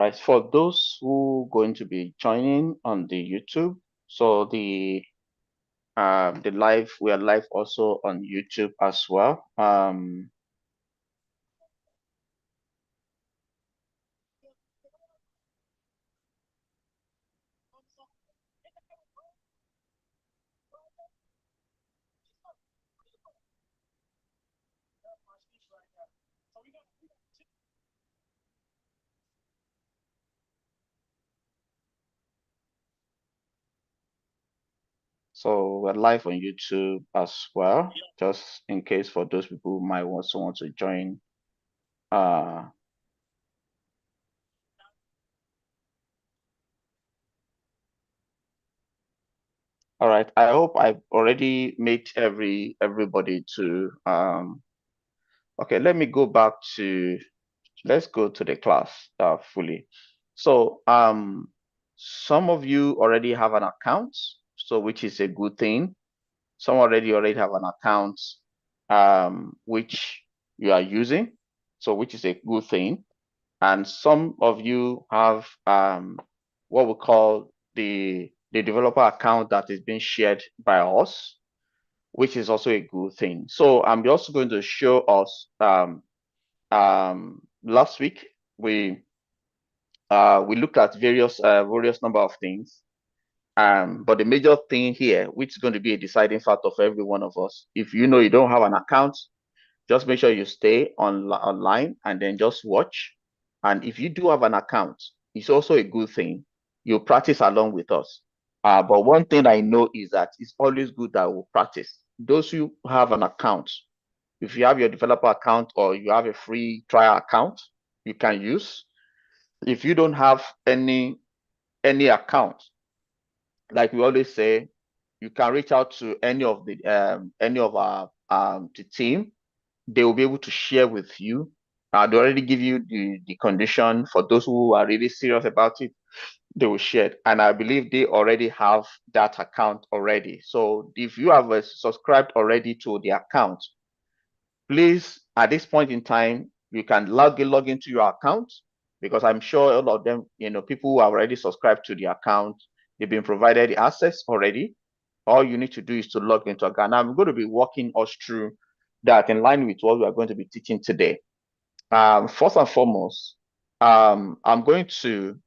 Right, for those who going to be joining on the YouTube, so the live, we are live also on YouTube as well. So we're live on YouTube as well, just in case for those people who might also want to join. All right, I hope I've already made everybody to okay, let me go back to, let's go to the class fully. So some of you already have an account, so which is a good thing. Some already have an account which you are using, so which is a good thing. And some of you have what we call the developer account that is being shared by us, which is also a good thing. So I'm also going to show us last week we looked at various number of things. But the major thing here, which is going to be a deciding factor for every one of us, if you know you don't have an account, just make sure you stay online and then just watch. And if you do have an account, it's also a good thing. You practice along with us. But one thing I know is that it's always good that we practice. Those who have an account, if you have your developer account or you have a free trial account, you can use. If you don't have any account, like we always say, you can reach out to any of our the team. They will be able to share with you. They already give you the condition for those who are really serious about it. They will share it, and I believe they already have that account already. So if you have subscribed already to the account, please, at this point in time, you can log into your account, because I'm sure all of them, people who have already subscribed to the account, they've been provided the access already. All you need to do is to log into account. Now I'm going to be walking us through that in line with what we are going to be teaching today. First and foremost, I'm going to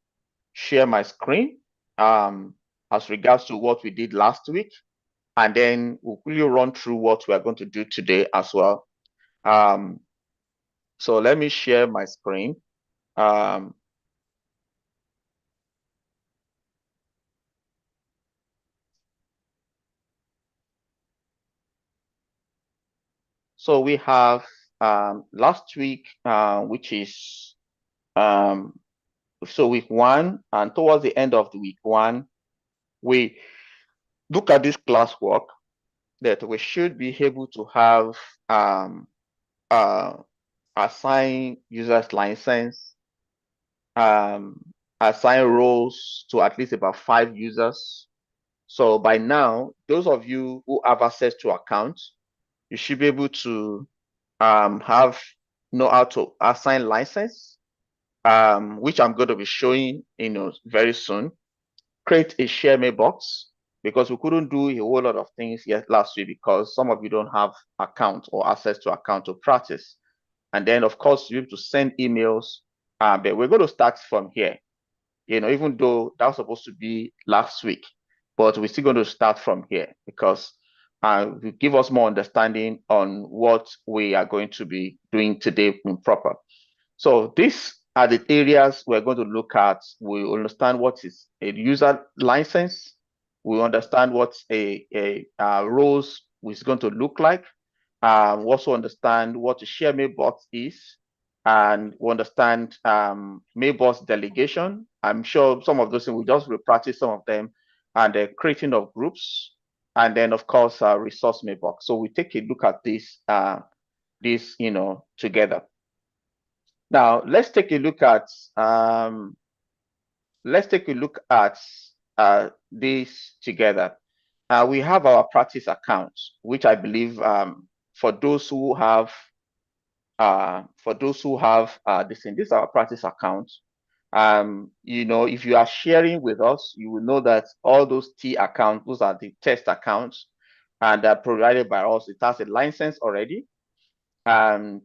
share my screen as regards to what we did last week, and then we'll really run through what we are going to do today as well. So let me share my screen. So we have last week, which is so week one, and towards the end of the week one, we look at this classwork that we should be able to have uh, assign users license, um, assign roles to at least about 5 users. So by now, those of you who have access to accounts, you should be able to know how to assign license, which I'm going to be showing very soon. Create a share mailbox, because we couldn't do a whole lot of things yet last week because some of you don't have account or access to account to practice. And then of course you have to send emails, but we're going to start from here. Even though that was supposed to be last week, but we're still going to start from here because will give us more understanding on what we are going to be doing today in proper. So these are the areas we're going to look at. We understand what is a user license. We understand what a roles is going to look like. We also understand what a share mailbox is, and we understand mailbox delegation. I'm sure some of those things we just practice some of them, and the creating of groups, and then of course resource mailbox. So we take a look at this together. Now let's take a look at this together. We have our practice accounts, which I believe for those who have this is our practice account. If you are sharing with us, you will know that all those T accounts, those are the test accounts, and they're provided by us. It has a license already. And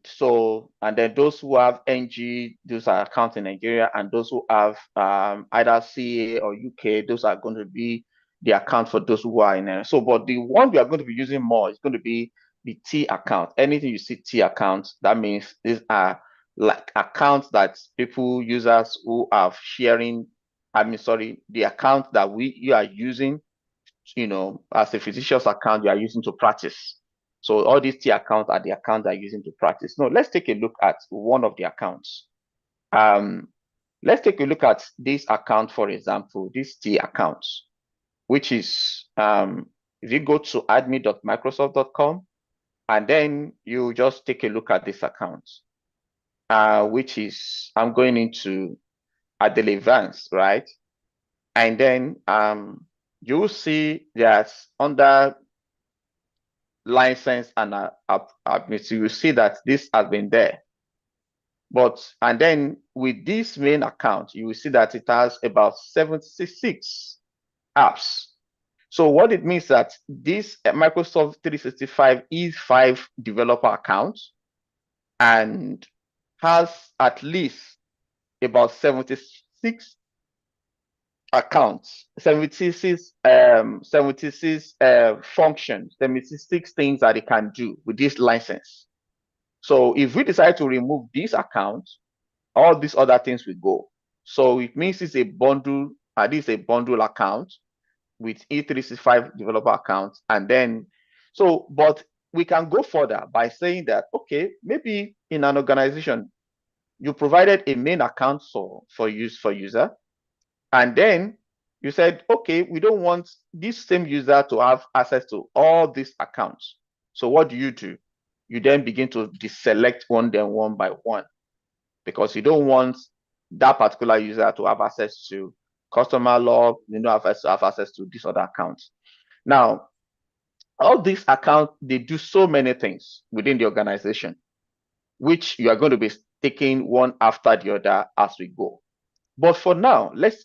then those who have NG, those are accounts in Nigeria, and those who have either CA or UK, those are going to be the account for those who are in there. So, but the one we are going to be using more is going to be the T account. Anything you see T accounts, that means these are like accounts that users who are sharing. The account that you are using, as a physician's account you are using to practice. So all these T accounts are the accounts that are using to practice. Now, let's take a look at one of the accounts. Let's take a look at this account, for example, this T account, which is, if you go to admin.microsoft.com, and then you just take a look at this account, which is, I'm going into Adele Evans, right? And then you'll see that under license and admit, you will see that this has been there. And then with this main account, you will see that it has about 76 apps. So what it means that this Microsoft 365 E5 developer account and has at least about 76 accounts, 76 functions, 76 things that it can do with this license. So if we decide to remove this account, all these other things will go. So it means it's a bundle, this is a bundle account with E365 developer account. And then, but we can go further by saying that, okay, maybe in an organization, you provided a main account for user, and then you said, okay, we don't want this same user to have access to all these accounts. So what do? You then begin to deselect one by one, because you don't want that particular user to have access to customer log, have access to this other account. Now, all these accounts, they do so many things within the organization, which you are going to be taking one after the other as we go. But for now, let's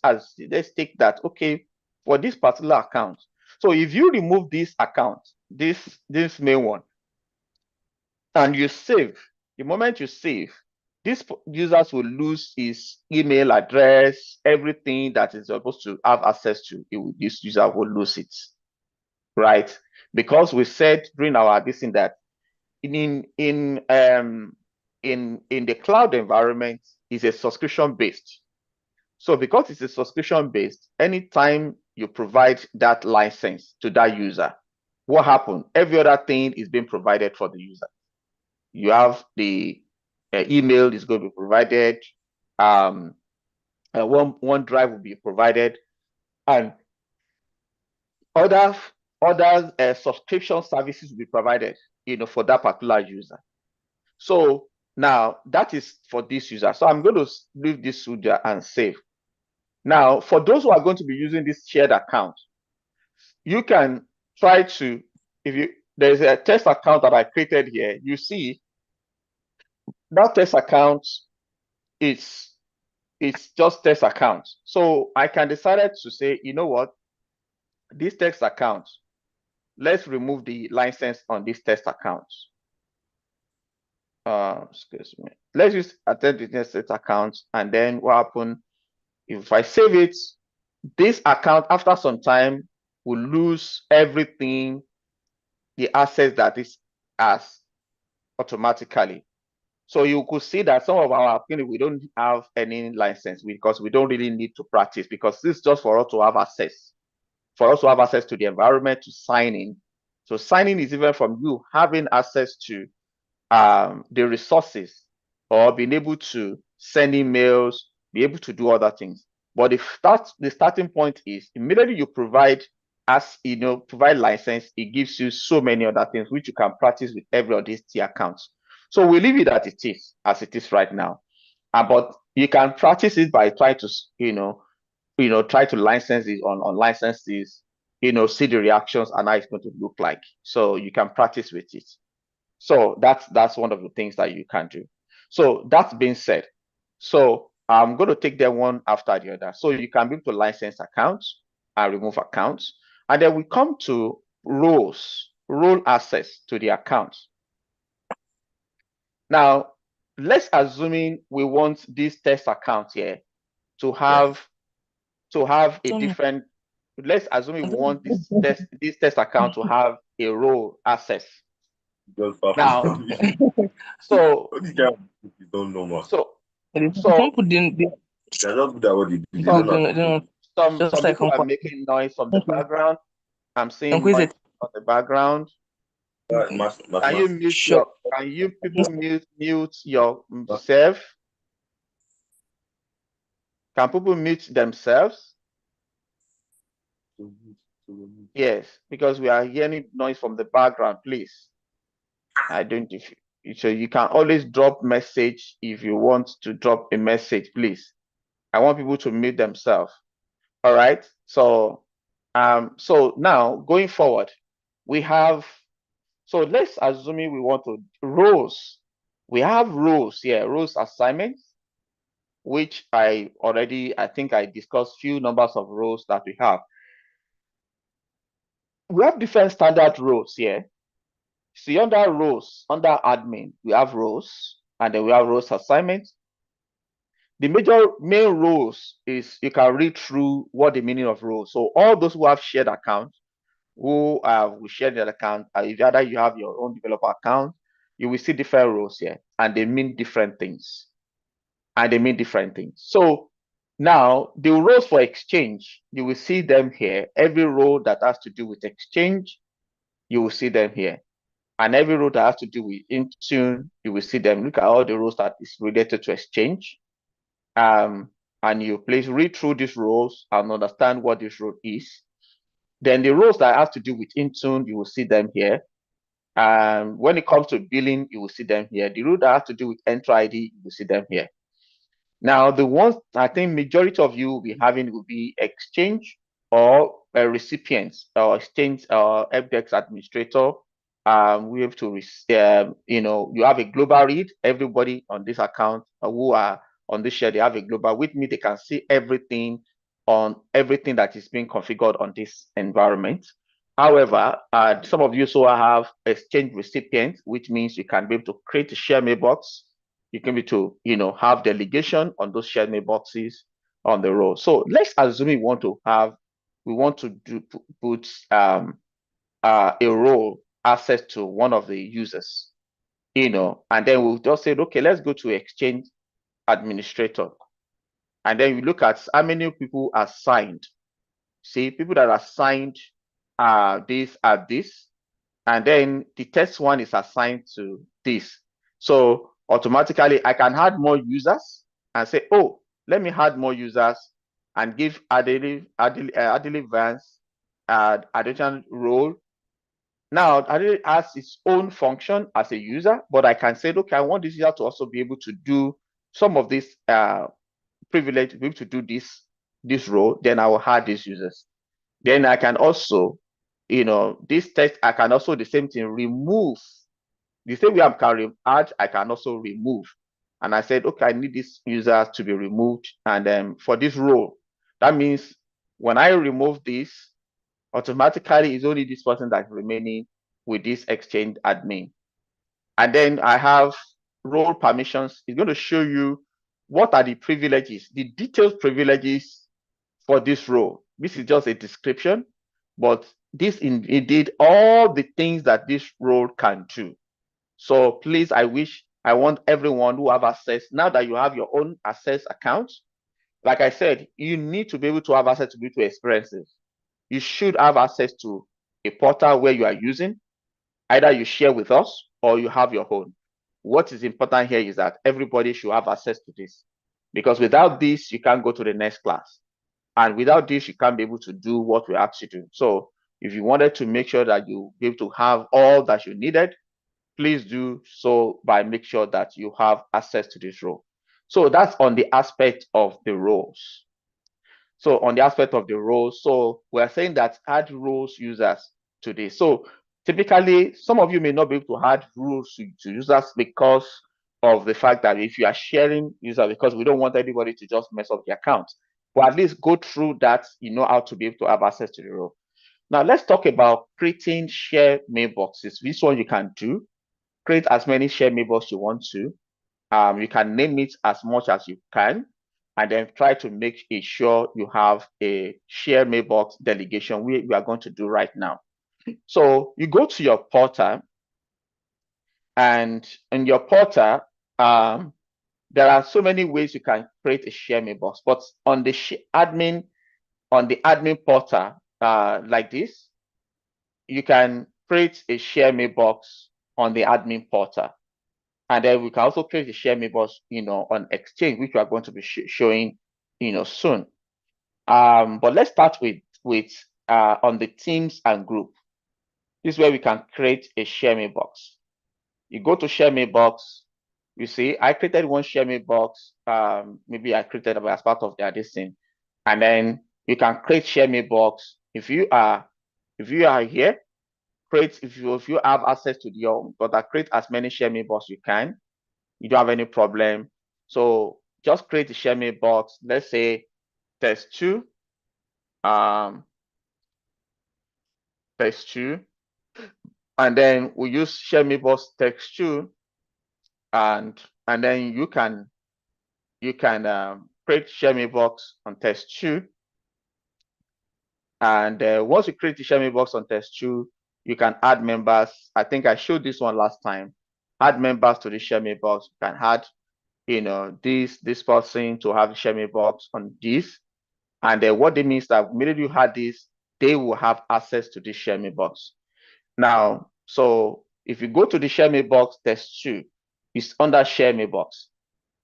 take that, okay, for this particular account. So if you remove this account, this main one, and you save, the moment you save, these users will lose his email address, everything that is supposed to have access to. This user will lose it, right? Because we said during our thing that in the cloud environment is a subscription based. So because it's a subscription based, anytime you provide that license to that user, what happened? Every other thing is being provided for the user. You have the email is going to be provided. OneDrive will be provided, and other subscription services will be provided, for that particular user. So now that is for this user. So I'm going to leave this user and save. Now, for those who are going to be using this shared account, you can try to, there's a test account that I created here. You see that test account it's just test account. So I can decide to say, you know what, this test account, let's remove the license on this test account. Excuse me. Let's use attend the test account, and then what happens if I save it? This account, after some time, will lose everything, the assets that is as automatically. So you could see that some of our opinion, we don't have any license because we don't really need to practice, because this is just for us to have access, to the environment, to sign in. So signing is even from you having access to the resources, or being able to send emails, be able to do other things. But the starting point is immediately you provide license, it gives you so many other things which you can practice with every of these T accounts. So we leave it as it is right now. But you can practice it by trying to, try to license it on licenses, see the reactions and how it's going to look like. So you can practice with it. So that's one of the things that you can do. So that being said, so I'm going to take them one after the other. So you can be able to license accounts and remove accounts. And then we come to roles, role access to the accounts. Now, let's assuming we want this test account here to have a different. Let's assume we want this test account to have a role access. Now, so you don't know more. so Some people didn't. They're not good at what they do. They don't know how to do it. some people are making noise from the background. I'm seeing noise on the background. Can you mute your? Can you people mute yourself? Can people mute themselves? Yes, because we are hearing noise from the background. Please, I don't. So you can always drop message if you want to drop a message. Please, I want people to mute themselves. All right. So, so now going forward, we have. So let's assume we want to roles. We have roles here, roles assignments, which I think I discussed few numbers of roles that we have. We have different standard roles here. See, under roles, under admin, we have roles, and then we have roles assignments. The main roles is you can read through what the meaning of roles. So all those who have shared accounts, who will share their account, if either you have your own developer account, you will see different roles here, and they mean different things. So now the roles for exchange, you will see them here. Every role that has to do with exchange, you will see them here. And every role that has to do with Intune, you will see them. Look at all the roles that is related to exchange. And you please read through these roles and understand what this role is. Then the roles that have to do with Intune, you will see them here. When it comes to billing, you will see them here. The role that has to do with Enter ID, you will see them here. Now, the ones I think majority of you will be having will be exchange or recipients or exchange or FDEX administrator. We have to, you have a global read. Everybody on this account who are on this share, they have a global. With me, they can see everything on everything that is being configured on this environment. However, some of you also have exchange recipients, which means you can be able to create a share mailbox. You can be to, have delegation on those shared mailboxes on the row. So let's assume we want to put a role access to one of the users, and then we'll just say, okay, let's go to exchange administrator. And then we look at how many people are signed. See, people that are signed this are this. And then the test one is assigned to this. So automatically I can add more users and say, oh, let me add more users and give Adele Vance additional role. Now Adele has its own function as a user, but I can say, okay, I want this user to also be able to do some of this privilege, to be able to do this role. Then I will add these users. Then I can also, this text, I can also the same thing remove. The same way I can add, I can also remove. And I said, okay, I need this user to be removed. And then for this role, that means when I remove this, automatically it's only this person that's remaining with this exchange admin. And then I have role permissions. It's going to show you what are the privileges, the detailed privileges for this role. This is just a description, but this indeed all the things that this role can do. So please, I want everyone who have access, now that you have your own access account, like I said, you need to be able to have access to experiences. You should have access to a portal where you are using, either you share with us or you have your own. What is important here is that everybody should have access to this, because without this, you can't go to the next class. And without this, you can't be able to do what we asked you to do. So if you wanted to make sure that you be able to have all that you needed, please do so by make sure that you have access to this role. So that's on the aspect of the roles. So on the aspect of the roles, so we're saying that add roles users to this. So typically, some of you may not be able to add rules to users because of the fact that if you are sharing user, because we don't want anybody to just mess up the account, but at least go through that, you know how to be able to have access to the role. Now let's talk about creating share mailboxes. This one you can do. Create as many share mailboxes you want to. You can name it as much as you can, and then try to make sure you have a share mailbox delegation, we are going to do right now. So you go to your portal, and in your portal, there are so many ways you can create a share mailbox, but on the admin portal, like this, you can create a share mailbox on the admin portal. And then we can also create a share mailbox, on Exchange, which we are going to be showing, soon. But let's start with on the teams and group. This is where we can create a share mailbox. You go to share mailbox. You see, I created one share mailbox. Maybe I created as part of this thing, and then you can create share mailbox. If you are here, create if you have access to your but create as many share mailbox you can. You don't have any problem. So just create a share mailbox. Let's say test 2. Test 2. And then we use share mailbox text 2, and then you can create share mailbox on test 2. And once you create the share mailbox on test 2, you can add members. I think I showed this one last time. Add members to the share mailbox. You can add, this person to have a share mailbox on this. And what it means that immediately you had this, they will have access to this share mailbox. Now, so if you go to the share mailbox test 2, it's under share mailbox.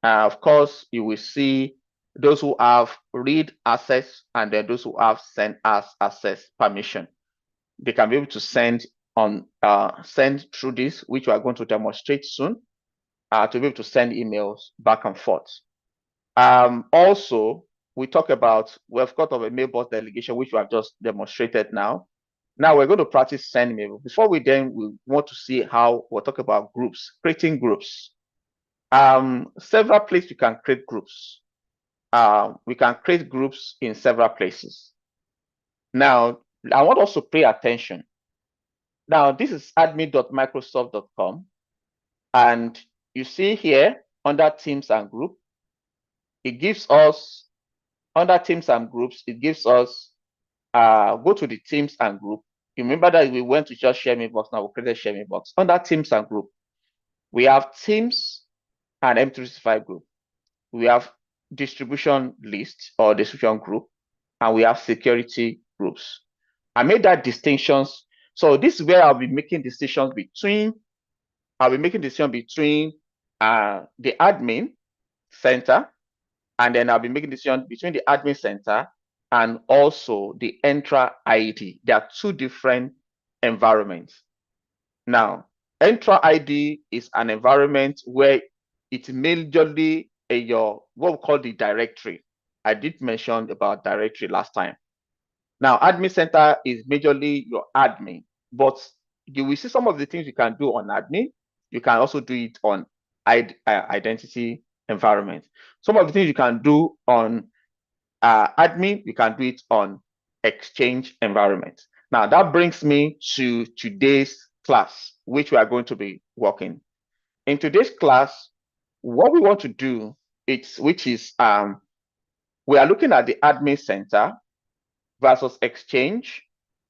Of course, you will see those who have read access and then those who have send as access permission. They can be able to send through this, which we are going to demonstrate soon, to be able to send emails back and forth. Also, we talk about, we've got of a mailbox delegation, which we have just demonstrated now. Now we're going to practice send mail. Before we want to see how we'll talk about groups, creating groups. Several places you can create groups. We can create groups in several places. Now, I want us to pay attention. Now, this is admin.microsoft.com. And you see here under teams and group, it gives us, under teams and groups, it gives us, go to the teams and group. You remember that we went to just share mailbox, now we created share mailbox. Under teams and group, we have teams and M365 group. We have distribution list or distribution group, and we have security groups. I made that distinctions. So this is where I'll be making decisions between, the admin center, and then I'll be making decisions between the admin center and also the Entra ID. There are two different environments. Now, Entra ID is an environment where it's majorly what we call the directory. I did mention about directory last time. Now, admin center is majorly your admin, but you will see some of the things you can do on admin. You can also do it on identity environment. Some of the things you can do on admin, you can do it on Exchange environment. Now, that brings me to today's class, which we are going to be working. In today's class, what we want to do, we are looking at the admin center versus Exchange,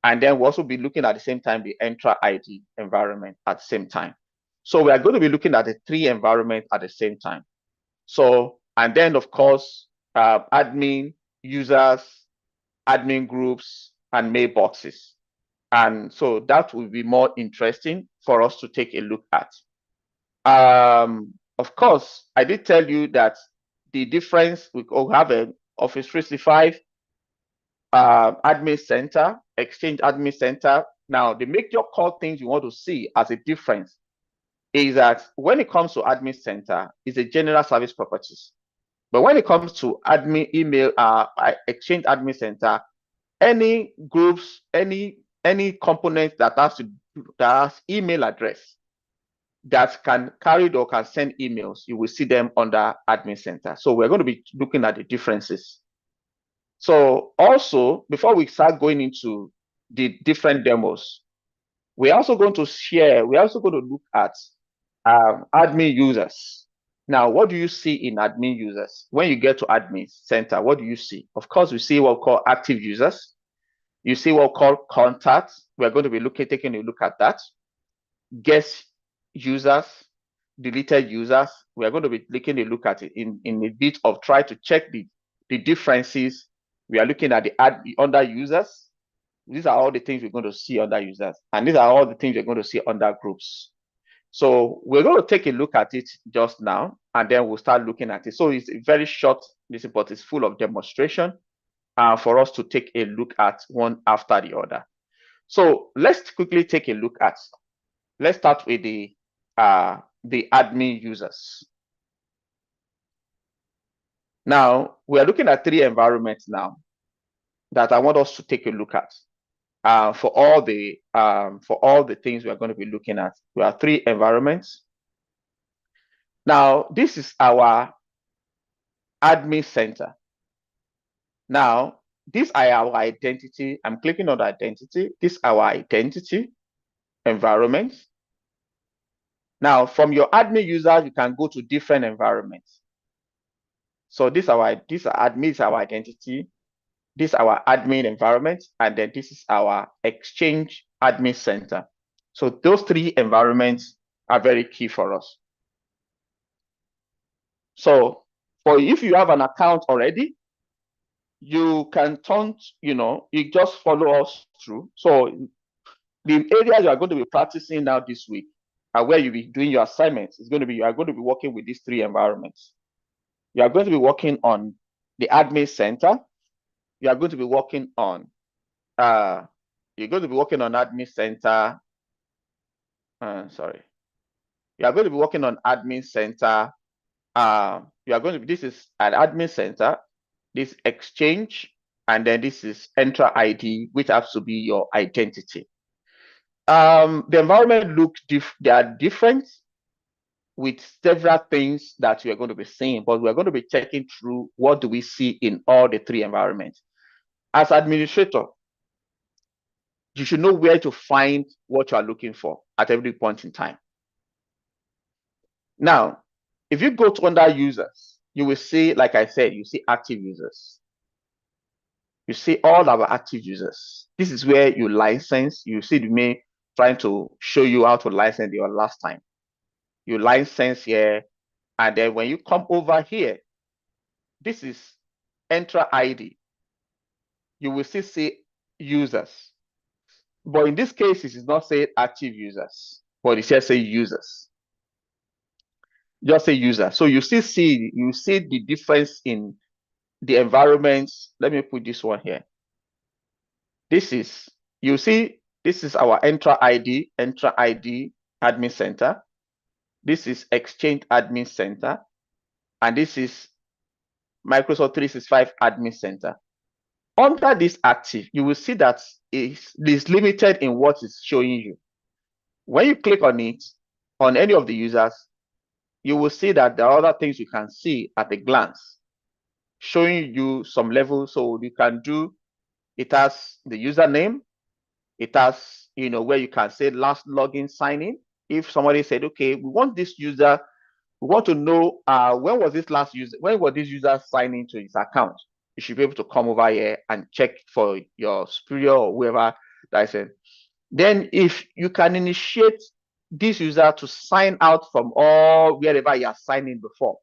and then we'll also be looking at the same time the Entra ID environment at the same time. So we are going to be looking at the three environments at the same time. So, and then of course, admin users, admin groups, and mailboxes. And so that will be more interesting for us to take a look at. Of course, I did tell you that the difference, we have an Office 365 admin center, Exchange admin center. Now, the major core things you want to see as a difference is that when it comes to admin center, it's a general service properties. But when it comes to admin email, Exchange admin center, any groups, any component that has email address, that can carry or can send emails, you will see them under admin center. So we're going to be looking at the differences. So also, before we start going into the different demos, we're also going to look at admin users. Now, what do you see in admin users? When you get to admin center, what do you see? Of course, we see what we call active users. You see what we call contacts. We're going to be taking a look at that. Guest users, deleted users. We are going to be taking a look at it in a bit of try to check the differences. We are looking at the under users. These are all the things we're going to see under users, and these are all the things we're going to see under groups. So we're going to take a look at it just now, and then we'll start looking at it. So it's very short, but it's full of demonstration for us to take a look at one after the other. So let's quickly take a look at. Let's start with the admin users. Now we are looking at 3 environments now that I want us to take a look at. For all the things we are going to be looking at, we have 3 environments. Now this is our admin center. Now these are our identity. I'm clicking on identity. This is our identity environment. Now from your admin user, you can go to different environments. So this is our admin is our identity. This is our admin environment, and then this is our Exchange admin center. So those 3 environments are very key for us. So if you have an account already, you can you just follow us through. So the areas you are going to be practicing now this week are where you'll be doing your assignments. You are going to be working with these 3 environments. You are going to be working on the admin center. You are going to be working on admin center. You are going to be working on admin center. This is an admin center, this Exchange, and then this is Entra ID, which has to be your identity. The environment they are different with several things that we are going to be seeing, but we're going to be checking through what do we see in all the 3 environments. As administrator, you should know where to find what you are looking for at every point in time. Now, if you go to under users, you will see, like I said, you see active users. You see all our active users. This is where you license. You see me trying to show you how to license your last time. You license here, and then when you come over here, this is Entra ID. You will still see users. But in this case, it is not saying active users, but it just say users. Just say user. So you see the difference in the environments. Let me put this one here. This is our Entra ID admin center. This is Exchange admin center, and this is Microsoft 365 admin center. Under this active, you will see that it is limited in what it's showing you. When you click on it, on any of the users, you will see that there are other things you can see at a glance, showing you some level. So you can do, it has the username, it has, where you can say last login sign in. If somebody said, okay, we want this user, we want to know when was this user signing to his account, you should be able to come over here and check for your superior or whoever that is it. Then if you can initiate this user to sign out from wherever you are signing before.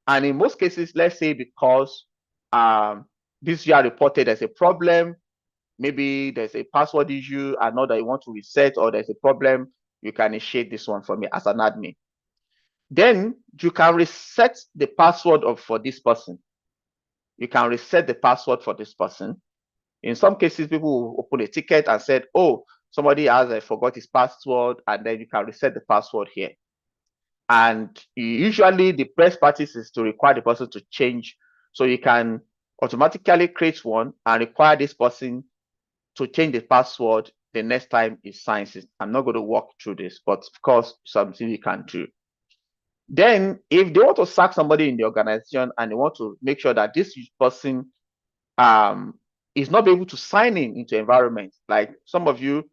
And in most cases, let's say because this user reported there's a problem, maybe there's a password issue, I know that you want to reset, or there's a problem, you can initiate this one for me as an admin. Then you can reset the password for this person. You can reset the password for this person. In some cases, people will open a ticket and said, oh, somebody has forgot his password, and then you can reset the password here. And usually the best practice is to require the person to change. So you can automatically create one and require this person to change the password the next time he signs it. I'm not going to walk through this, but of course, something you can do. Then, if they want to sack somebody in the organization and they want to make sure that this person is not able to sign into environment, like some of you,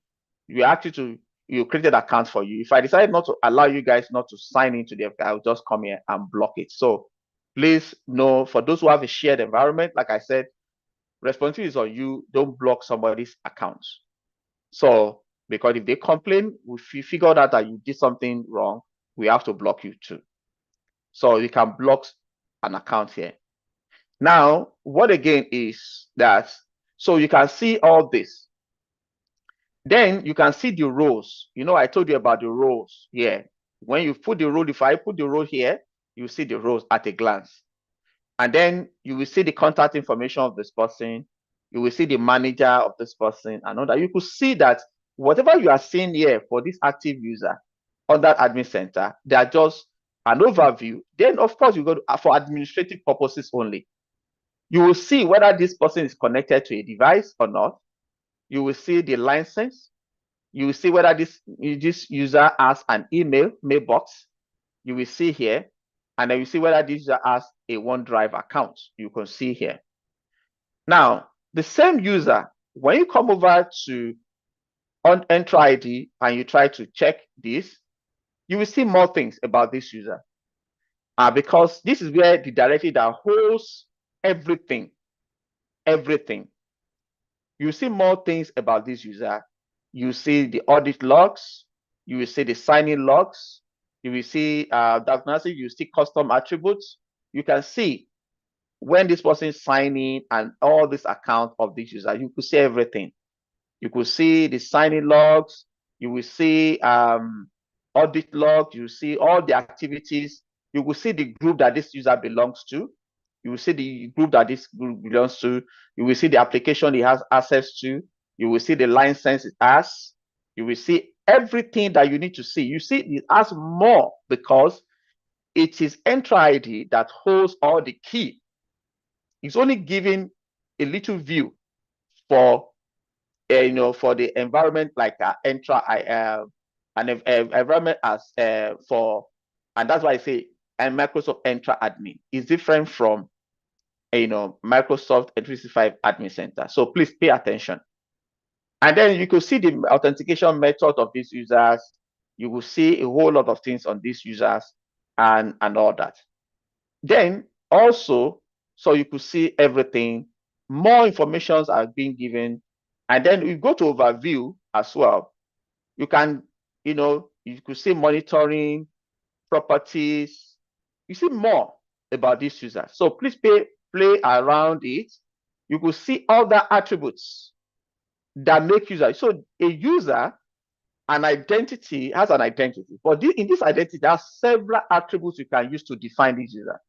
you created account for you. If I decide not to allow you guys not to sign into the, I'll just come here and block it. So please know, for those who have a shared environment, like I said, responsibility is on you. Don't block somebody's account. So, because if they complain, if you figure out that you did something wrong, we have to block you too. So you can block an account here. Now, what again is that, so you can see all this. Then you can see the rows. You know, I told you about the rows here. When you put the row, if I put the row here, you see the rows at a glance. And then you will see the contact information of this person. You will see the manager of this person and all that. You could see that whatever you are seeing here for this active user on that admin center, they are just an overview. Then, of course, you go to, for administrative purposes only. You will see whether this person is connected to a device or not. You will see the license. You will see whether this user has an mailbox. You will see here. And then you see whether this user has a OneDrive account. You can see here. Now, the same user, when you come over to on Entra ID and you try to check this, you will see more things about this user. Because this is where the directory that holds everything. You see more things about this user. You see the audit logs. You will see the sign-in logs. You will see diagnostic. You see custom attributes. You can see when this person is signing and all this account of this user. You could see everything. You could see the sign-in logs. You will see audit logs. You see all the activities. You will see the group that this user belongs to. You will see the group that this group belongs to. You will see the application he has access to. You will see the license it has. You will see everything that you need to see. You see it has more because it is Entra ID that holds all the key. It's only giving a little view for for the environment like Entra an environment as for, and that's why I say and Microsoft Entra Admin is different from Microsoft 365 Admin Center. So please pay attention. And then you could see the authentication method of these users. You will see a whole lot of things on these users and all that. Then also, so you could see everything. More informations are being given. And then you go to overview as well. You can, you could see monitoring, properties. You see more about this user. So please play around it. You could see all the attributes that make user. So a user, an identity has an identity. But in this identity, there are several attributes you can use to define this user.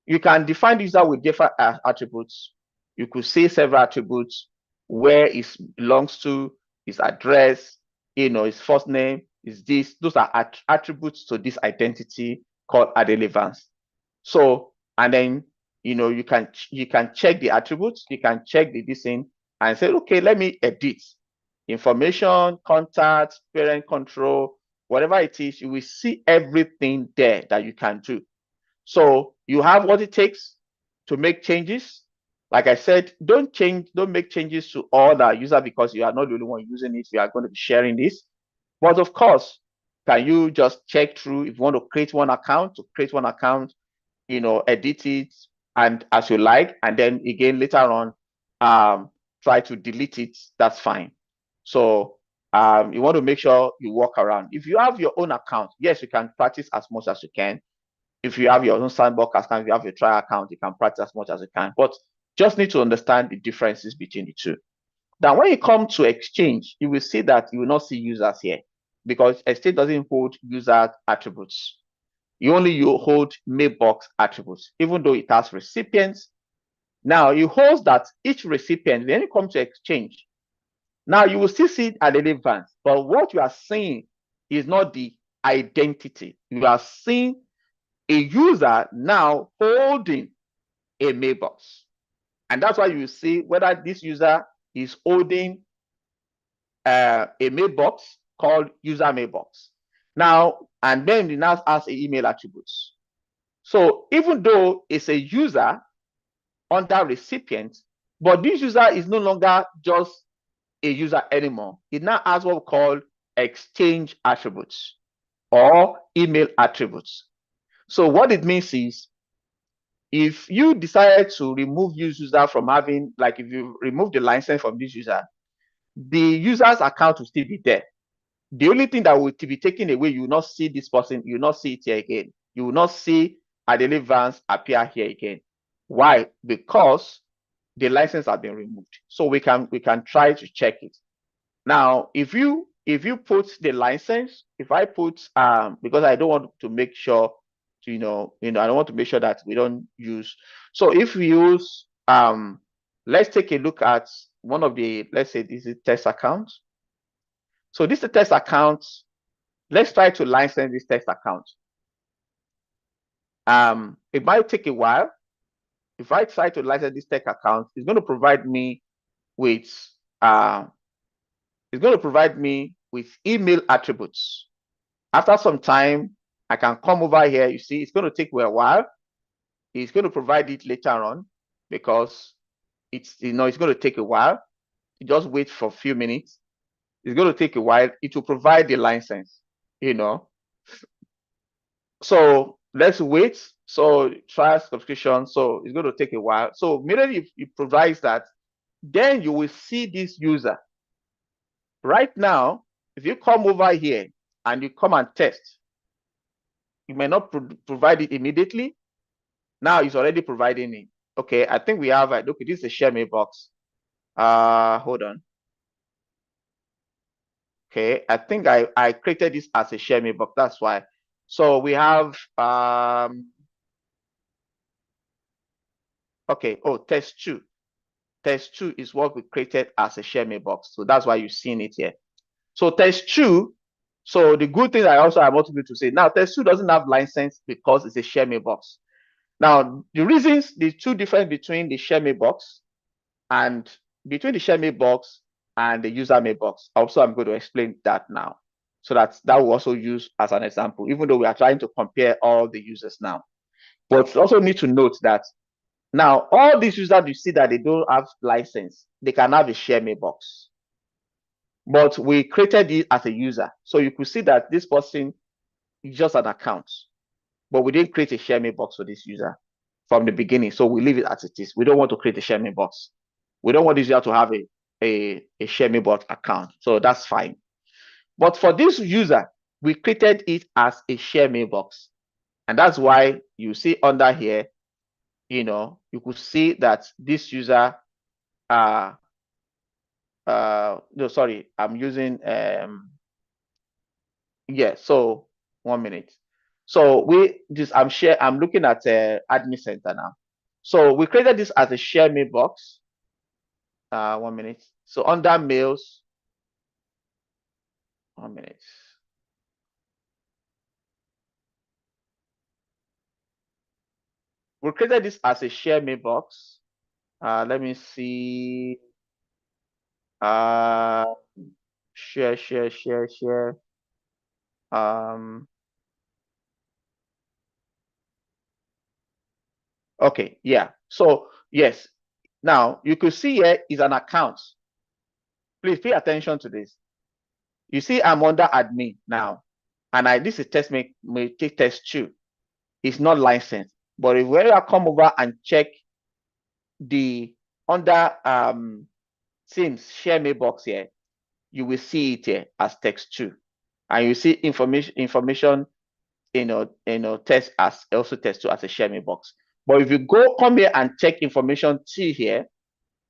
You can define the user with different attributes. You could see several attributes, where it belongs to, his address, his first name, is this. Those are attributes to this identity called relevance. So, and then you can check the attributes, you can check the thing and say, okay, let me edit information, contact, parent control, whatever it is. You will see everything there that you can do. So you have what it takes to make changes. Like I said, don't make changes to all the user because you are not the only one using it. You are going to be sharing this. But of course, can you just check through if you want to create one account, edit it and as you like, and then again later on try to delete it, that's fine. So you want to make sure you walk around. If you have your own account, yes, you can practice as much as you can. If you have your own sandbox account, if you have your trial account, you can practice as much as you can, but just need to understand the differences between the two. Now, when you come to Exchange, you will see that you will not see users here because Exchange doesn't hold user attributes. You only hold mailbox attributes, even though it has recipients. Now, you hold that each recipient, when you come to Exchange, now you will still see an relevance, but what you are seeing is not the identity. You are seeing a user now holding a mailbox. And that's why you see whether this user is holding a mailbox called user mailbox. Now, and then we now has a email attributes. So even though it's a user under recipient, but this user is no longer just a user anymore. It now has what we call exchange attributes or email attributes. So what it means is, if you decide to remove this user from having, like if you remove the license from this user, the user's account will still be there. The only thing that will be taken away, you will not see this person, you will not see it here again. You will not see Adele Vance appear here again. Why? Because the license has been removed. So we can try to check it. Now, if you put the license, if I put because I don't want to make sure to, I don't want to make sure that we don't use. So if we use let's take a look at one of the, let's say this is test account. So this is a test account. Let's try to license this test account. It might take a while. If I try to license this test account, it's going to provide me with email attributes. After some time, I can come over here. You see, it's going to take a while. It's going to provide it later on because it's going to take a while. You just wait for a few minutes. It's going to take a while. It will provide the license, So let's wait. So trial subscription. So it's going to take a while. So immediately it provides that, then you will see this user. Right now, if you come over here and you come and test, you may not provide it immediately. Now it's already providing it. Okay, I think we have, okay, this is a share mailbox. Hold on. Okay, I think I created this as a share mailbox. That's why. So we have, okay, test 2. Test 2 is what we created as a share mailbox. So that's why you've seen it here. So test 2, so the good thing I also am to be to say, now test 2 doesn't have license because it's a share mailbox. Now, the reasons, the two difference between the share mailbox and between the share mailbox and the user mailbox. Also, I'm going to explain that now. So that will also use as an example, even though we are trying to compare all the users now. But also need to note that now all these users, you see that they don't have license, they can have a share mailbox. But we created it as a user. So you could see that this person is just an account, but we didn't create a share mailbox for this user from the beginning. So we leave it as it is. We don't want to create a share mailbox. We don't want this user to have a share mailbox account. So that's fine. But for this user, we created it as a share mailbox. And that's why you see under here, you could see that this user, no, sorry, I'm using, so 1 minute. So I'm looking at admin center now. So we created this as a share mailbox. 1 minute. So under mails, 1 minute. We created this as a share mailbox. Let me see. Share. Okay, yeah. So yes. Now you could see here is an account. Please pay attention to this. You see, I'm under admin now, and this is test test 2. It's not licensed. But if we come over and check the under Teams share mailbox here, you will see it here as text 2, and you see information test as also test 2 as a share mailbox. But if you come here and check information T here,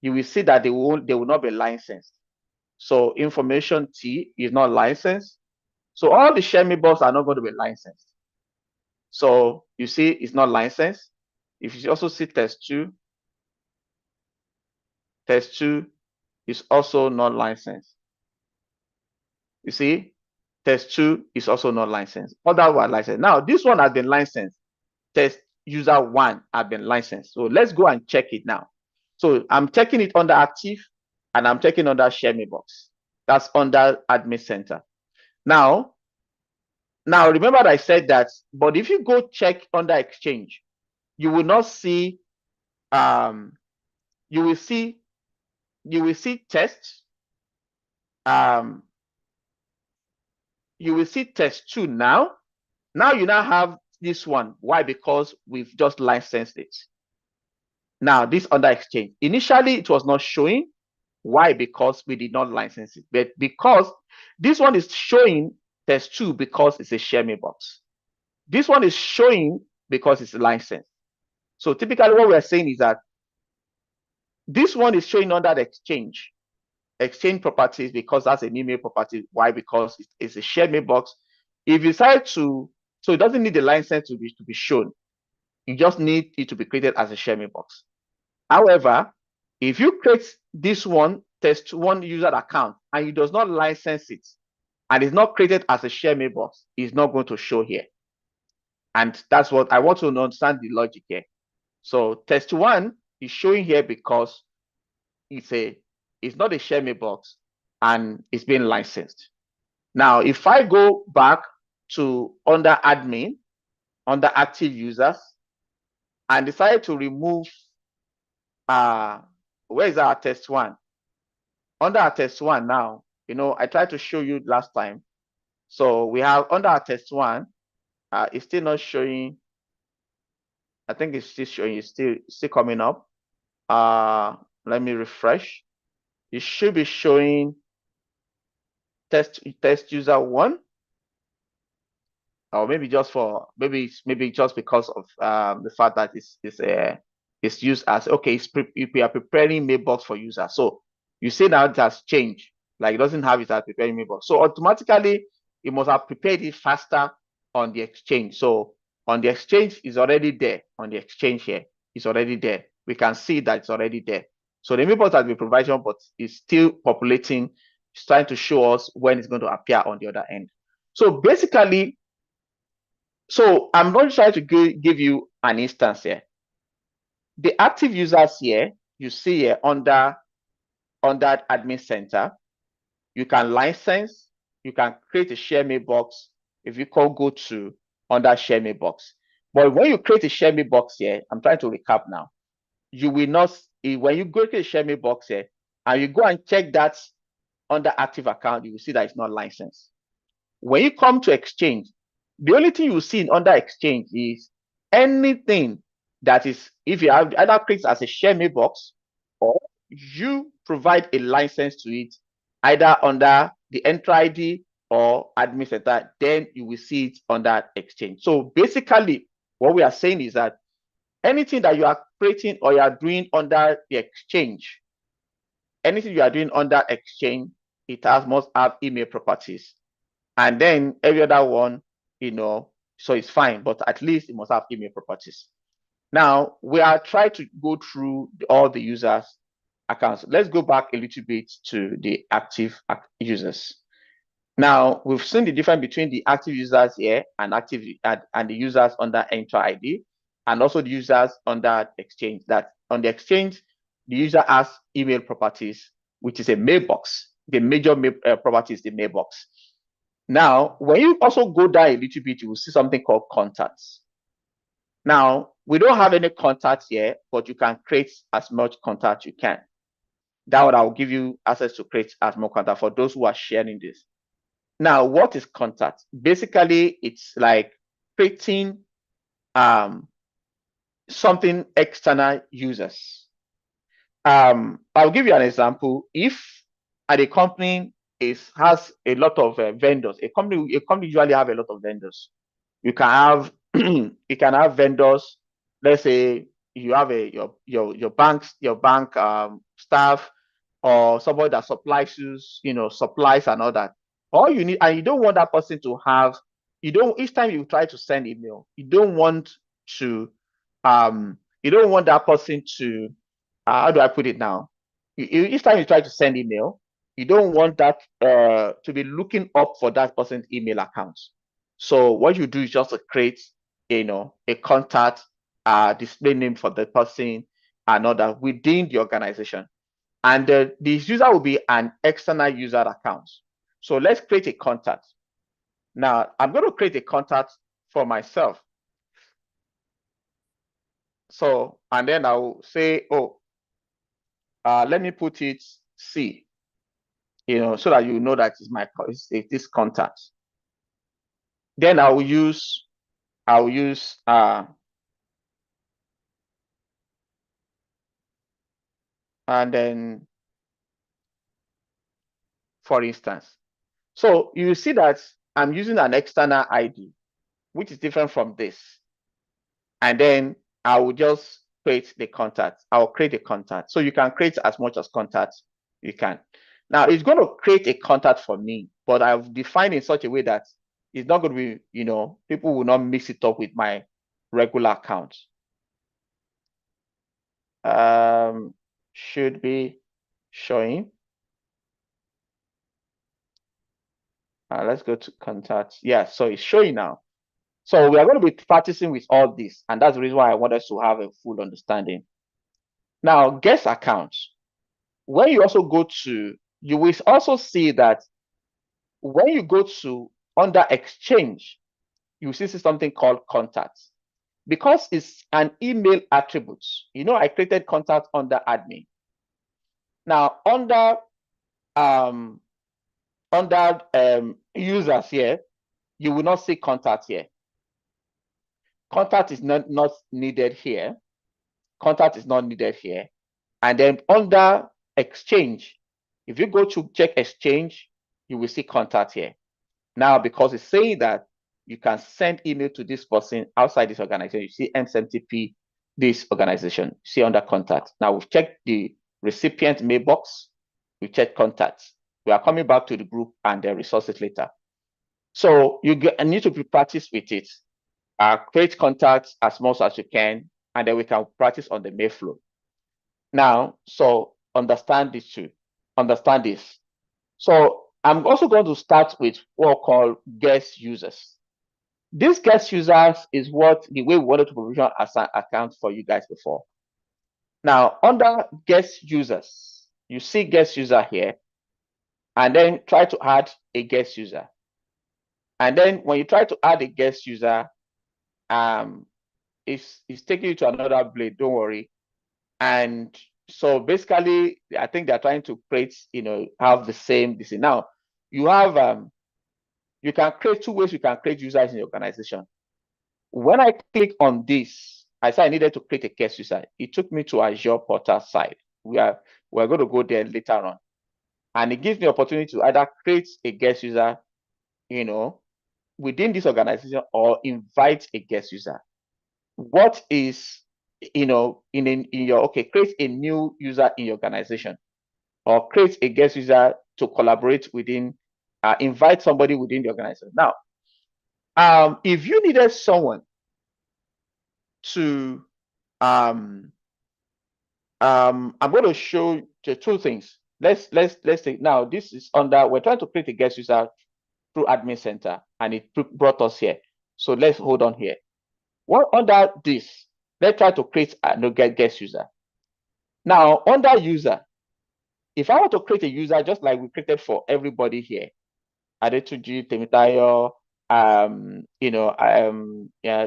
you will see that they will not be licensed. So information T is not licensed. So all the share mailbox are not going to be licensed. So you see it's not licensed. If you also see test 2 is also not licensed. You see, test 2 is also not licensed. Other one licensed. Now this one has been licensed. Test user 1 have been licensed. So let's go and check it now. So I'm checking it under active, and I'm checking under share mailbox. That's under admin center. Now remember that I said that, but if you go check under exchange, you will not see, you will see test, you will see test 2 now. Now you now have this one. Why? Because we've just licensed it. Now this under exchange. Initially, it was not showing. Why? Because we did not license it. But because this one is showing test 2 because it's a share mailbox. This one is showing because it's licensed. So typically what we're saying is that this one is showing under the exchange properties because that's an email property. Why? Because it's a shared mailbox. If you decide to, so it doesn't need the license to be shown. You just need it to be created as a share mailbox. However, if you create this one, test 1 user account, and it does not license it, and it's not created as a share mailbox, it's not going to show here. And that's what I want to understand the logic here. So test 1 is showing here because it's not a share mailbox and it's being licensed. Now, if I go back to under admin, under active users, and decide to remove, where is our test 1? Under our test 1 now, I tried to show you last time. So we have under our test 1, it's still not showing. I think it's still showing, it's still coming up. Let me refresh. It should be showing test user 1, or maybe just because of the fact that it's used as, okay, we are preparing mailbox for users. So you see now it has changed, like it doesn't have it as preparing mailbox. So automatically it must have prepared it faster on the exchange. So on the exchange is already there. On the exchange here, it's already there. We can see that it's already there. So the mailbox has been provided, but it's still populating. It's trying to show us when it's going to appear on the other end. So basically, so I'm going to try to give you an instance here. The active users here, you see here under admin center, you can license, you can create a share mailbox. If you go to under share mailbox. But when you create a share mailbox here, I'm trying to recap now. You will not, when you go to a share mailbox here, and you go and check that under active account, you will see that it's not licensed. When you come to exchange, the only thing you see under exchange is anything that is, if you have either created as a share mailbox or you provide a license to it, either under the entry ID or admin center, then you will see it under exchange. So basically, what we are saying is that anything that you are creating or you are doing under the exchange, anything you are doing under exchange, it must have email properties. And then every other one, so it's fine, but at least it must have email properties. Now, we are trying to go through all the users' accounts. Let's go back a little bit to the active users. Now, we've seen the difference between the active users here and the users under entry ID, and also the users under exchange. That on the exchange, the user has email properties, which is a mailbox. The major property is the mailbox. Now, when you also go down a little bit, you will see something called contacts. Now, we don't have any contacts here, but you can create as much contact you can. That one, I will give you access to create as more contact for those who are sharing this. Now, what is contact? Basically, it's like creating something external users. I'll give you an example. If at a company has a lot of vendors, a company usually have a lot of vendors. You can have vendors. Let's say you have your bank staff, or somebody that supplies you, supplies and all that. All you need, and you don't want that person to have, each time you try to send email, you don't want that person to, how do I put it now? Each time you try to send email, you don't want that to be looking up for that person's email account. So what you do is just to create, a contact, display name for the person and all that within the organization. And this user will be an external user account. So let's create a contact. Now I'm going to create a contact for myself. So, and then I will say, oh, let me put it C, so that you know that it's this contact. Then I'll use and then, for instance, so you see that I'm using an external ID, which is different from this. And then I will just create the contact. I'll create a contact. So you can create as much as contacts you can. Now it's going to create a contact for me, but I've defined in such a way that it's not going to be, people will not mix it up with my regular account. Should be showing. Let's go to contacts. Yeah, so it's showing now. So we are going to be practicing with all this, and that's the reason why I want us to have a full understanding. Now, guest accounts. When you also go to, you will also see that when you go to under exchange, you see something called contacts. Because it's an email attribute, I created contact under admin. Now, under users here, you will not see contact here. Contact is not needed here. Contact is not needed here. And then under exchange, if you go to check exchange, you will see contact here. Now, because it's saying that you can send email to this person outside this organization, you see MSMTP, this organization, you see under contact. Now we've checked the recipient mailbox, we checked contacts. We are coming back to the group and the resources later. So you need to be practice with it. Create contacts as much as you can, and then we can practice on the mail flow. Now, so understand this too. Understand this. So I'm also going to start with what we call guest users. These guest users is the way we wanted to provision as an account for you guys before. Now, under guest users, you see guest user here, and then try to add a guest user. And then when you try to add a guest user, it's taking you to another blade, don't worry. And so basically, I think they're trying to create, have the same. Now, you have, you can create two ways you can create users in your organization. When I click on this, I said I needed to create a guest user. It took me to Azure portal side. We're going to go there later on. And it gives me opportunity to either create a guest user, within this organization or invite a guest user. What is, in your, create a new user in your organization or create a guest user to collaborate within, invite somebody within the organization. Now, if you needed someone to, I'm going to show you two things. Let's take now. This is under, we're trying to create a guest user through admin center, and it brought us here. So let's hold on here. Well, under this, let's try to create a guest user. Now, under user, if I want to create a user just like we created for everybody here, Adetuji, Temitayo,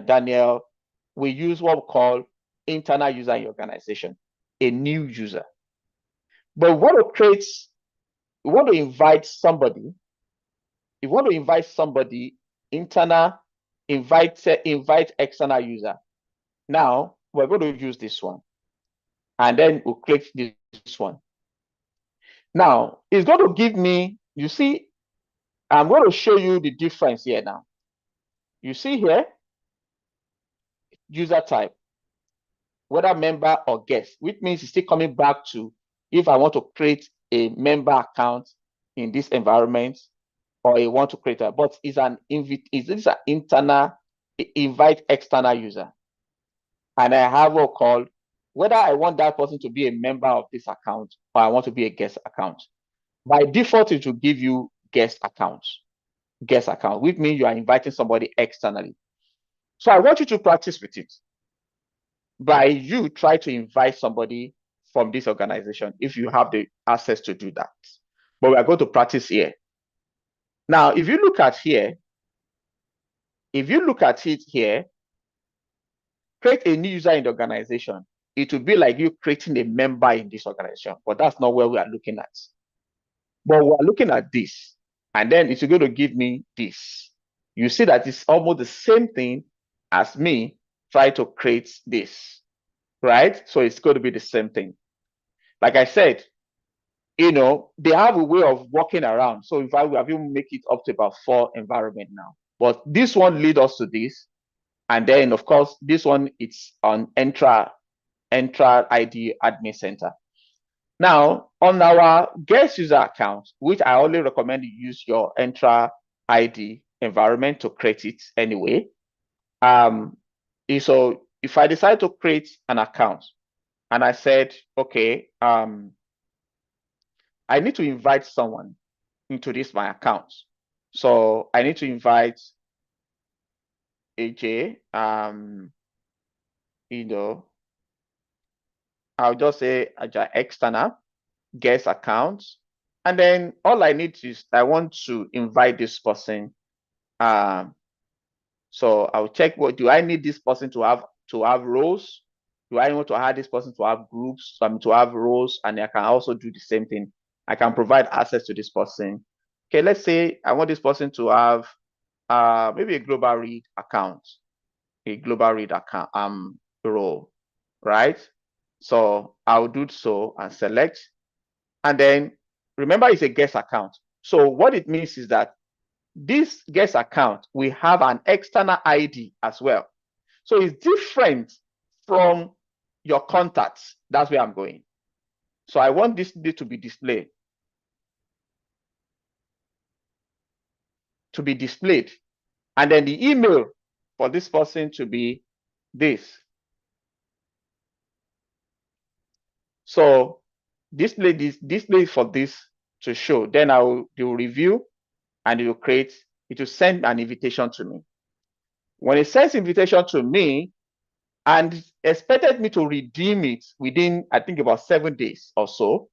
Daniel, we use what we call internal user in your organization, a new user. But we want to invite somebody. If you want to invite somebody, internal, invite external user. Now we're going to use this one. And then we'll click this one. Now it's going to give me, you see, I'm going to show you the difference here now. You see here, user type, whether member or guest, which means it's still coming back to if I want to create a member account in this environment or I want to create a, but it's an internal invite external user. And I have what called whether I want that person to be a member of this account or I want to be a guest account. By default, it will give you guest account, which means you are inviting somebody externally. So I want you to practice with it. By you try to invite somebody from this organization if you have the access to do that. But we are going to practice here. Now, if you look at here, create a new user in the organization. It will be like you creating a member in this organization, but that's not where we are looking at. But we're looking at this, and then it's going to give me this. You see that it's almost the same thing as me try to create this, right? So it's going to be the same thing. Like I said, they have a way of working around. So if I have even make it up to about 4 environment now, but this one lead us to this. And then of course, this one, it's on Entra ID admin center. Now, on our guest user account, which I only recommend you use your Entra ID environment to create it anyway. So if I decide to create an account and I said, okay, I need to invite someone into this my account. So I need to invite AJ, I'll just say external guest account. And then all I need is I want to invite this person. So I'll check what do I need this person to have roles? Do I want to add this person to have groups? To have roles, and I can also do the same thing. I can provide access to this person. Okay, let's say I want this person to have maybe a global read account, role, right? So I'll do so and select. And then remember, it's a guest account. So what it means is that this guest account, we have an external ID as well. So it's different from your contacts. That's where I'm going. So I want this to be displayed. And then the email for this person to be this. So display for this to show. Then do review, and it will send an invitation to me. When it sends invitation to me and expected me to redeem it within, I think, about 7 days or so.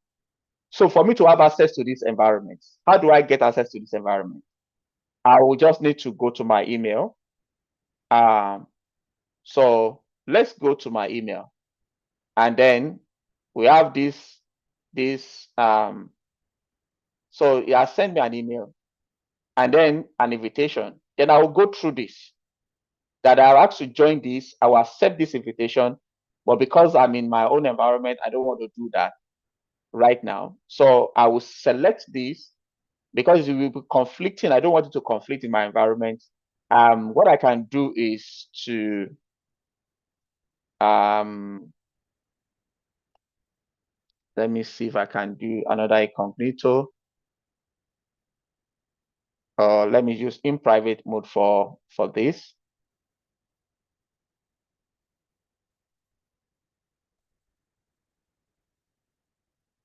So for me to have access to this environment, how do I get access to this environment? I will just need to go to my email. So let's go to my email, and then we have this. So he has sent me an email and then an invitation. Then I will go through this. That I'll ask to join this, I will accept this invitation, but because I'm in my own environment, I don't want to do that right now. So I will select this because it will be conflicting. I don't want it to conflict in my environment. What I can do is to let me see if I can do another incognito. Let me use in private mode for this.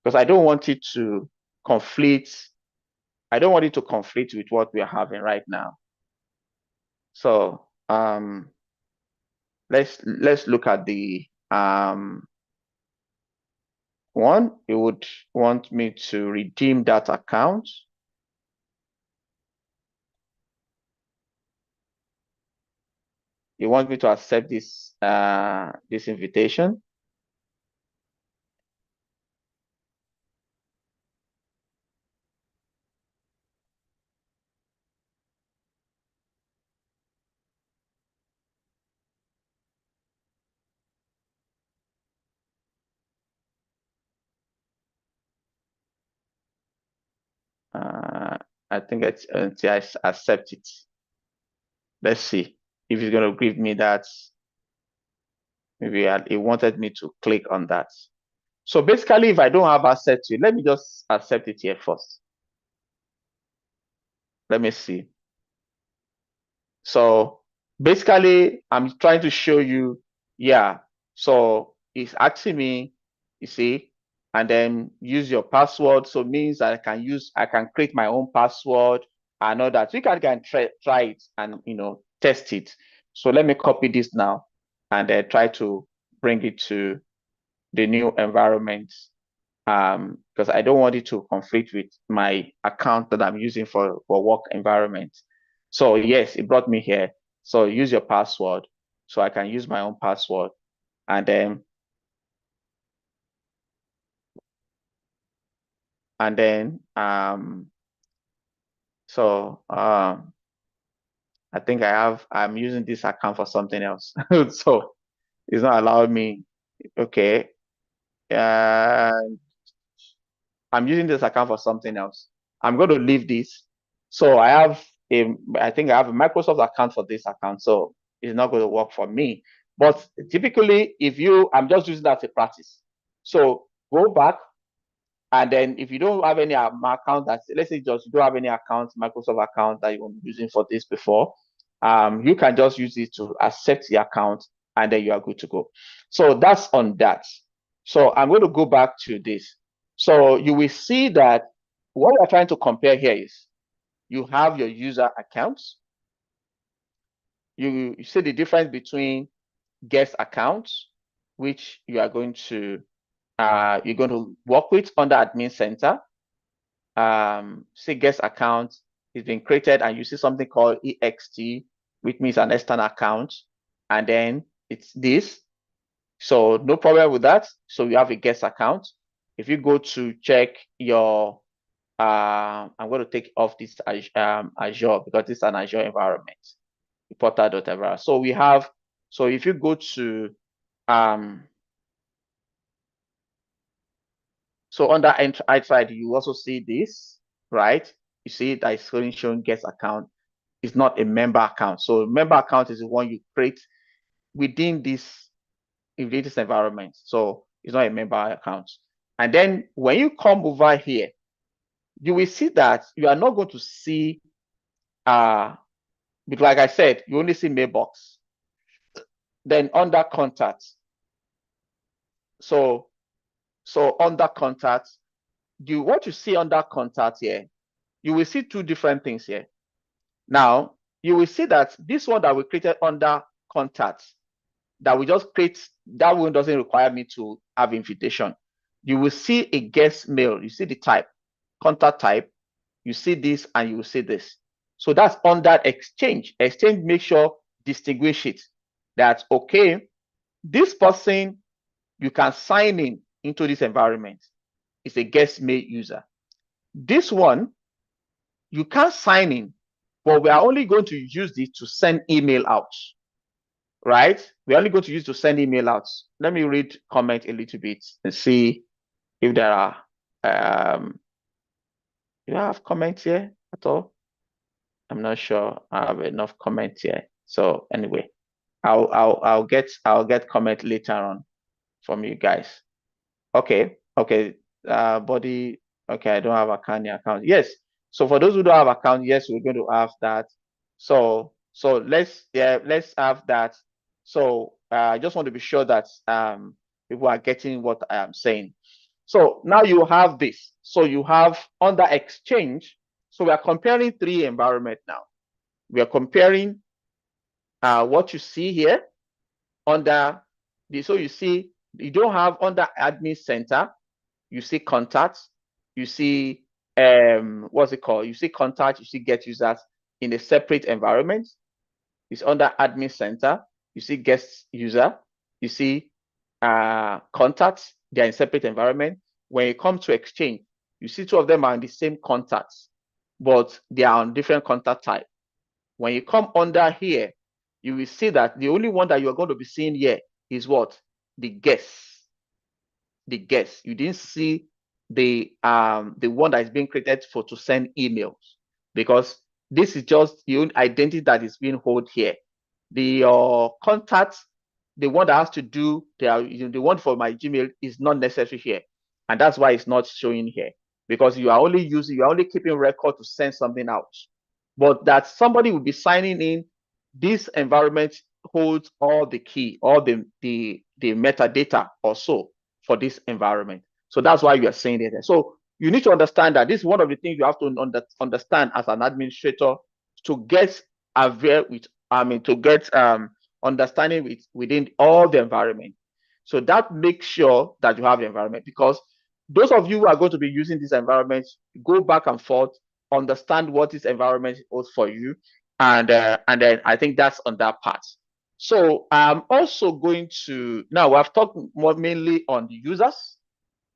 Because I don't want it to conflict. I don't want it to conflict with what we are having right now. So let's look at the one. You would want me to redeem that account. You want me to accept this this invitation. I think it's until I accept it. Let's see if it's going to give me that. Maybe it wanted me to click on that. So basically, if I don't have access to it, let me just accept it here first. Let me see. So basically, I'm trying to show you, yeah. So it's asking me, you see, and then use your password. So it means I can create my own password and all that. So you can try it and test it. So let me copy this now and try to bring it to the new environment, because I don't want it to conflict with my account that I'm using for work environment. So yes, it brought me here. So use your password. So I can use my own password, and then I think I'm using this account for something else. So it's not allowing me. Okay. I'm using this account for something else. I'm going to leave this. So I think I have a Microsoft account for this account. So it's not going to work for me. But typically, I'm just using that as a practice. So go back. And then if you don't have any account let's say just you don't have any account, Microsoft account that you were using for this before, you can just use it to accept the account, and then you are good to go. So that's on that. So I'm going to go back to this. So you will see that what we're trying to compare here is you have your user accounts. You see the difference between guest accounts, which you're going to work with under admin center. Say guest account is being created, and you see something called EXT, which means an external account, and then it's this. So no problem with that. So you have a guest account. If you go to check your, I'm going to take off this Azure because this is an Azure environment, portal.environment. So if you go to, so under outside, you also see this, right? You see that it's showing guest account. It's not a member account. So member account is the one you create within this environment. So it's not a member account. And then when you come over here, you will see that you are not going to see, because like I said, you only see mailbox. Then under contacts. So under contacts, what you see under contacts here, you will see two different things here. Now, you will see that this one that we created under contacts, that we just create, that one doesn't require me to have invitation. You will see a guest mail. You see the type, contact type. You see this and you will see this. So that's under exchange. Exchange make sure distinguish it. That's okay. This person, you can sign in into this environment. It's a guest mail user. This one, you can't sign in, but we are only going to use this to send email out. Right? We're only going to use to send email out. Let me read comment a little bit and see if there are you have comments here at all? I'm not sure I have enough comments here. So anyway, I'll get comment later on from you guys. Okay. Body. Okay, I don't have account. Yes. So for those who don't have account, yes, we're going to have that. So let's have that. So I just want to be sure that people are getting what I am saying. So now you have this. So you have under exchange. So we are comparing three environments now. We are comparing what you see here under the, so you see you don't have under admin center, you see contacts, you see what's it called? You see contacts, you see get users in a separate environment. It's under admin center, you see guest user, you see contacts, they're in separate environment. When it comes to exchange, you see two of them are in the same contacts, but they are on different contact type. When you come under here, you will see that the only one that you are going to be seeing here is what? The guest. The guest. You didn't see the one that is being created for to send emails, because this is just the identity that is being held here. The contacts, the one that has to do the one for my Gmail is not necessary here, and that's why it's not showing here, because you are only keeping record to send something out. But that somebody will be signing in, this environment holds all the key, all the metadata or so for this environment. So that's why you are saying it. So you need to understand that this is one of the things you have to understand as an administrator to get aware with, to get understanding within all the environment. So that makes sure that you have the environment, because those of you who are going to be using this environment, go back and forth, understand what this environment is for you, and then I think that's on that part. So I'm also going to, now I've talked more mainly on the users.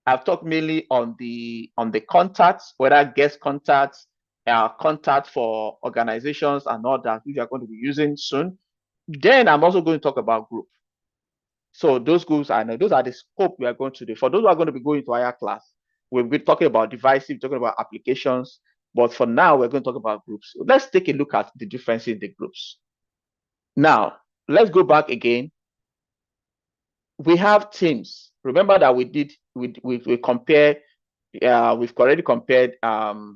I've talked mainly on the contacts, whether guest contacts, contact for organizations and all that, which you are going to be using soon. Then I'm also going to talk about group. So those groups are those are the scope we are going to do. For those who are going to be going to higher class, we'll be talking about devices, talking about applications. But for now, we're going to talk about groups. So let's take a look at the differences in the groups. Now, let's go back again. We have teams. Remember that we compare, we've already compared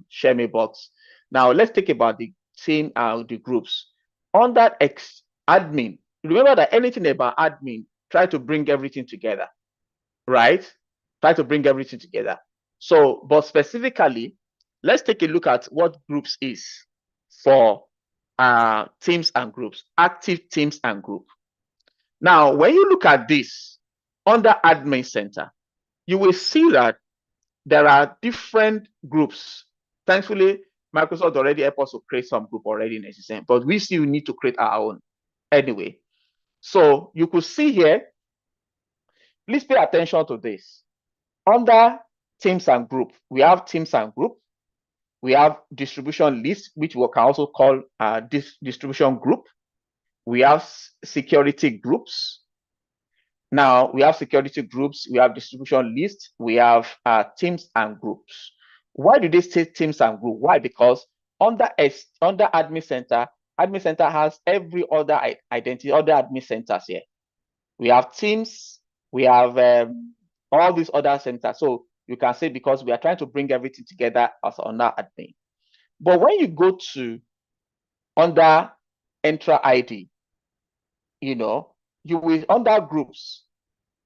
share mailbox. Now let's think about the team, the groups. Under admin, remember that anything about admin, try to bring everything together, right? Try to bring everything together. So, but specifically, let's take a look at what groups is for teams and groups, active teams and group. Now, when you look at this under admin center, you will see that there are different groups. Thankfully, Microsoft already helped us to create some group already in SSM, but we still need to create our own anyway. So you could see here, please pay attention to this. Under teams and group, we have teams and group. We have distribution list, which we can also call this distribution group. We have security groups. Now we have security groups, we have distribution lists, we have teams and groups. Why do they say teams and group? Why? Because under admin center has every other identity, other admin centers here. We have teams, we have all these other centers. So you can say, because we are trying to bring everything together as under admin. But when you go to under Entra ID, you will, under groups,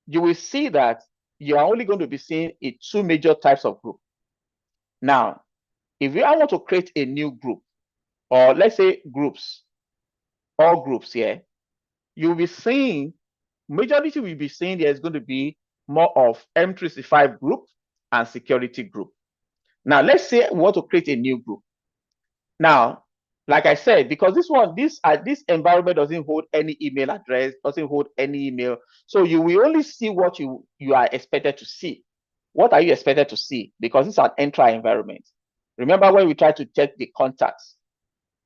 you will see that you are only going to be seeing two major types of group. Now, if you want to create a new group, or let's say groups, all groups here, you'll be seeing, majority will be seeing there's going to be more of M365 group and security group. Now, let's say we want to create a new group. Now, like I said, because this environment doesn't hold any email address, doesn't hold any email. So you will only see what you are expected to see. What are you expected to see? Because it's an Entra environment. Remember when we tried to check the contacts,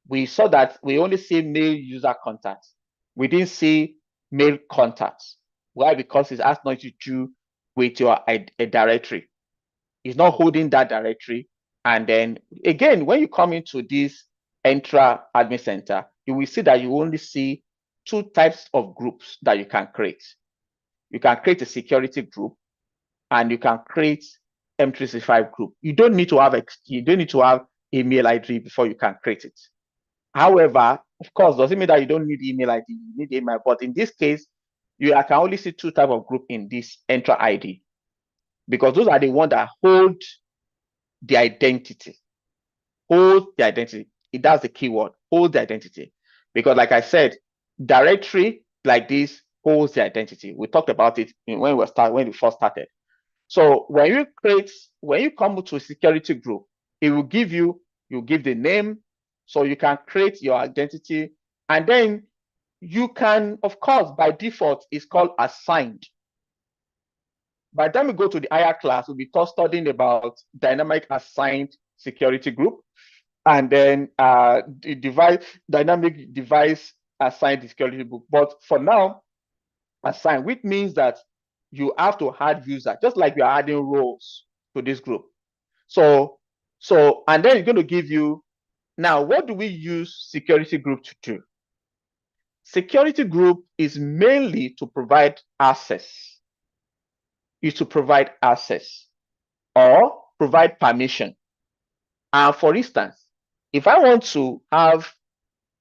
we saw that we only see mail user contacts. We didn't see mail contacts. Why? Because it has nothing to do with your a directory. It's not holding that directory. And then again, when you come into this Entra admin center, you will see that you only see two types of groups that you can create. You can create a security group, and you can create M365 group. You don't need to have email ID before you can create it. However, of course, doesn't mean that you don't need email ID. You need email, but in this case, you can only see two types of group in this Entra ID, because those are the ones that hold the identity. Hold the identity. That's the keyword. Hold the identity. Because like I said, directory like this holds the identity. We talked about it when we first started. So when you come to a security group, it will give you give the name, so you can create your identity, and then you can, of course, by default, it's called assigned. By the time we go to the higher class, we'll be studying about dynamic assigned security group, and then the dynamic device assigned security group. But for now, assigned, which means that you have to add user, just like you're adding roles to this group. So, and then it's going to give you, now, what do we use security group to do? Security group is mainly to provide access. Or provide permission. And for instance, if I want to have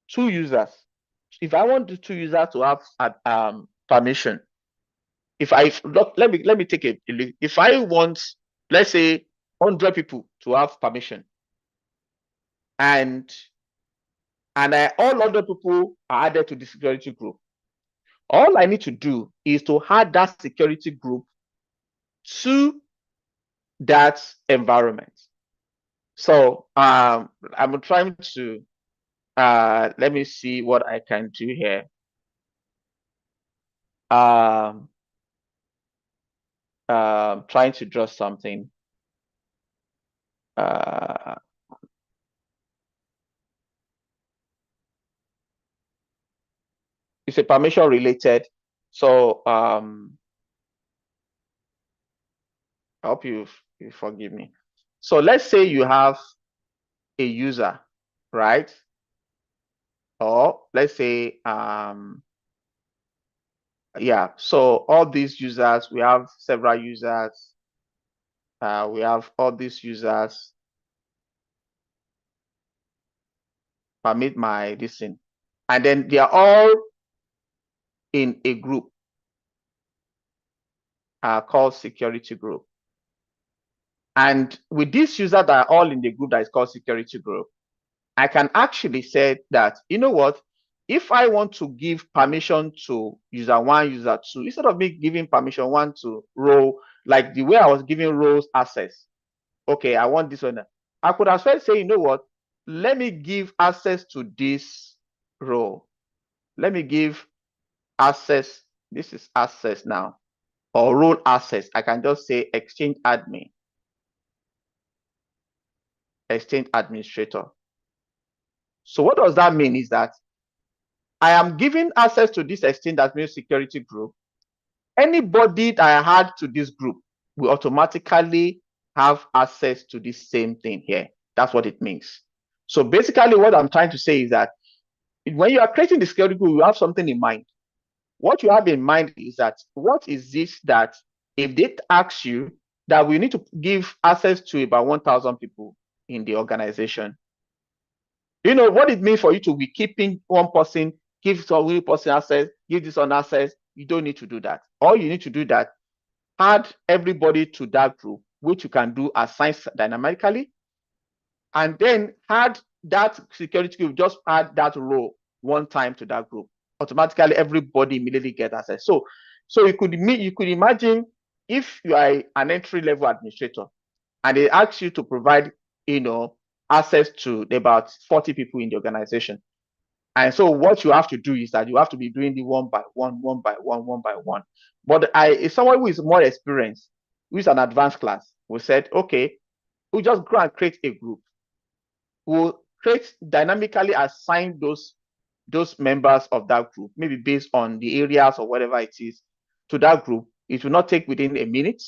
two users, if I want the two users to have permission, let me take if I want, let's say, 100 people to have permission, and all other people are added to the security group. All I need to do is to add that security group to that environment. So I'm trying to let me see what I can do here. Trying to draw something. It's a permission related. So I hope you forgive me. So let's say you have a user, right? Or let's say yeah, so all these users, we have several users. We have all these users. Permit my this thing. And then they are all in a group called security group. And with these users that are all in the group that is called security group, I can actually say that, you know what, if I want to give permission to user one, user two, instead of me giving permission one to row, like the way I was giving rows access, okay, I want this one. I could as well say, you know what, let me give access to this row. Let me give access, this is access now, or role access. I can just say exchange admin, exchange administrator. So what does that mean is that I am giving access to this exchange admin security group. Anybody that I add to this group will automatically have access to this same thing here. That's what it means. So basically what I'm trying to say is that when you are creating the security group, you have something in mind. What you have in mind is that what is this that if they ask you that we need to give access to about 1,000 people in the organization, you know what it means for you to be keeping one person, give some person access, give this one access. You don't need to do that. All you need to do that, add everybody to that group, which you can do assign dynamically, and then add that security group, just add that row one time to that group. Automatically, everybody immediately get access. So you could imagine if you are an entry level administrator and they ask you to provide, you know, access to about 40 people in the organization. And so what you have to do is that you have to be doing the one by one, one by one, one by one. But if someone who is more experienced, who is an advanced class, we said, okay, we'll just go and create a group. We'll create dynamically assign those members of that group, maybe based on the areas or whatever it is, to that group. It will not take within a minute.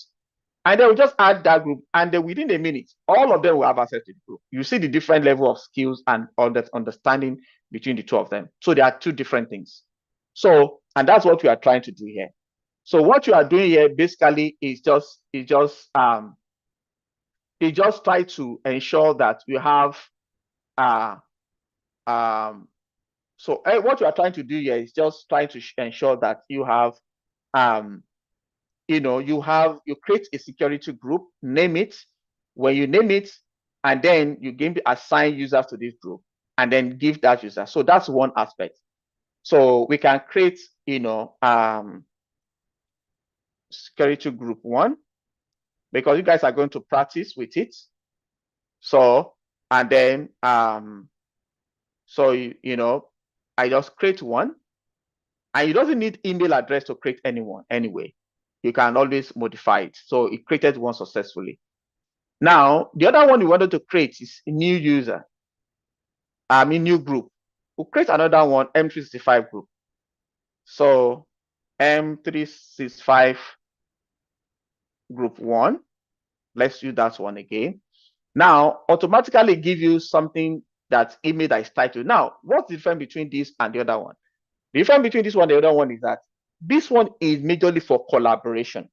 And then we just add that group, and then within a minute, all of them will have access to the group. You see the different level of skills and understanding between the two of them. So there are two different things. So, and that's what we are trying to do here. So what you are doing here basically is just try to ensure that you have so what you are trying to do here is just trying to ensure that you have you create a security group, name it. When you name it, and then you give assign users to this group, and then give that user. So that's one aspect. So we can create, security group one, because you guys are going to practice with it. So, and then, I just create one, and you doesn't need email address to create anyone anyway. You can always modify it. So it created one successfully. Now, the other one we wanted to create is a new user. New group. We'll create another one, M365 group. So M365 group one. Let's do that one again. Now, automatically give you something that email that is titled. Now, what's the difference between this and the other one? The difference between this one and the other one is that this one is majorly for collaboration.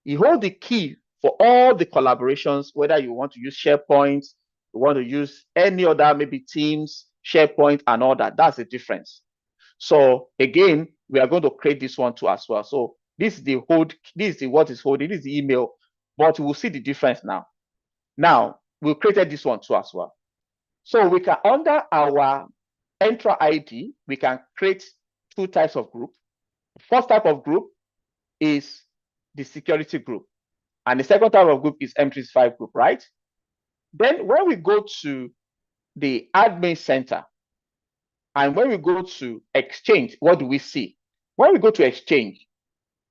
You hold the key for all the collaborations, whether you want to use SharePoint, you want to use any other, maybe Teams, SharePoint, and all that. That's the difference. So again, we are going to create this one too as well. So this is the what is holding, this is the email, but we'll see the difference now. Now, we created this one too as well. So we can, under our Entra ID, we can create two types of group. First type of group is the security group. And the second type of group is M365 group, right? Then when we go to the admin center, and when we go to Exchange, what do we see? When we go to Exchange,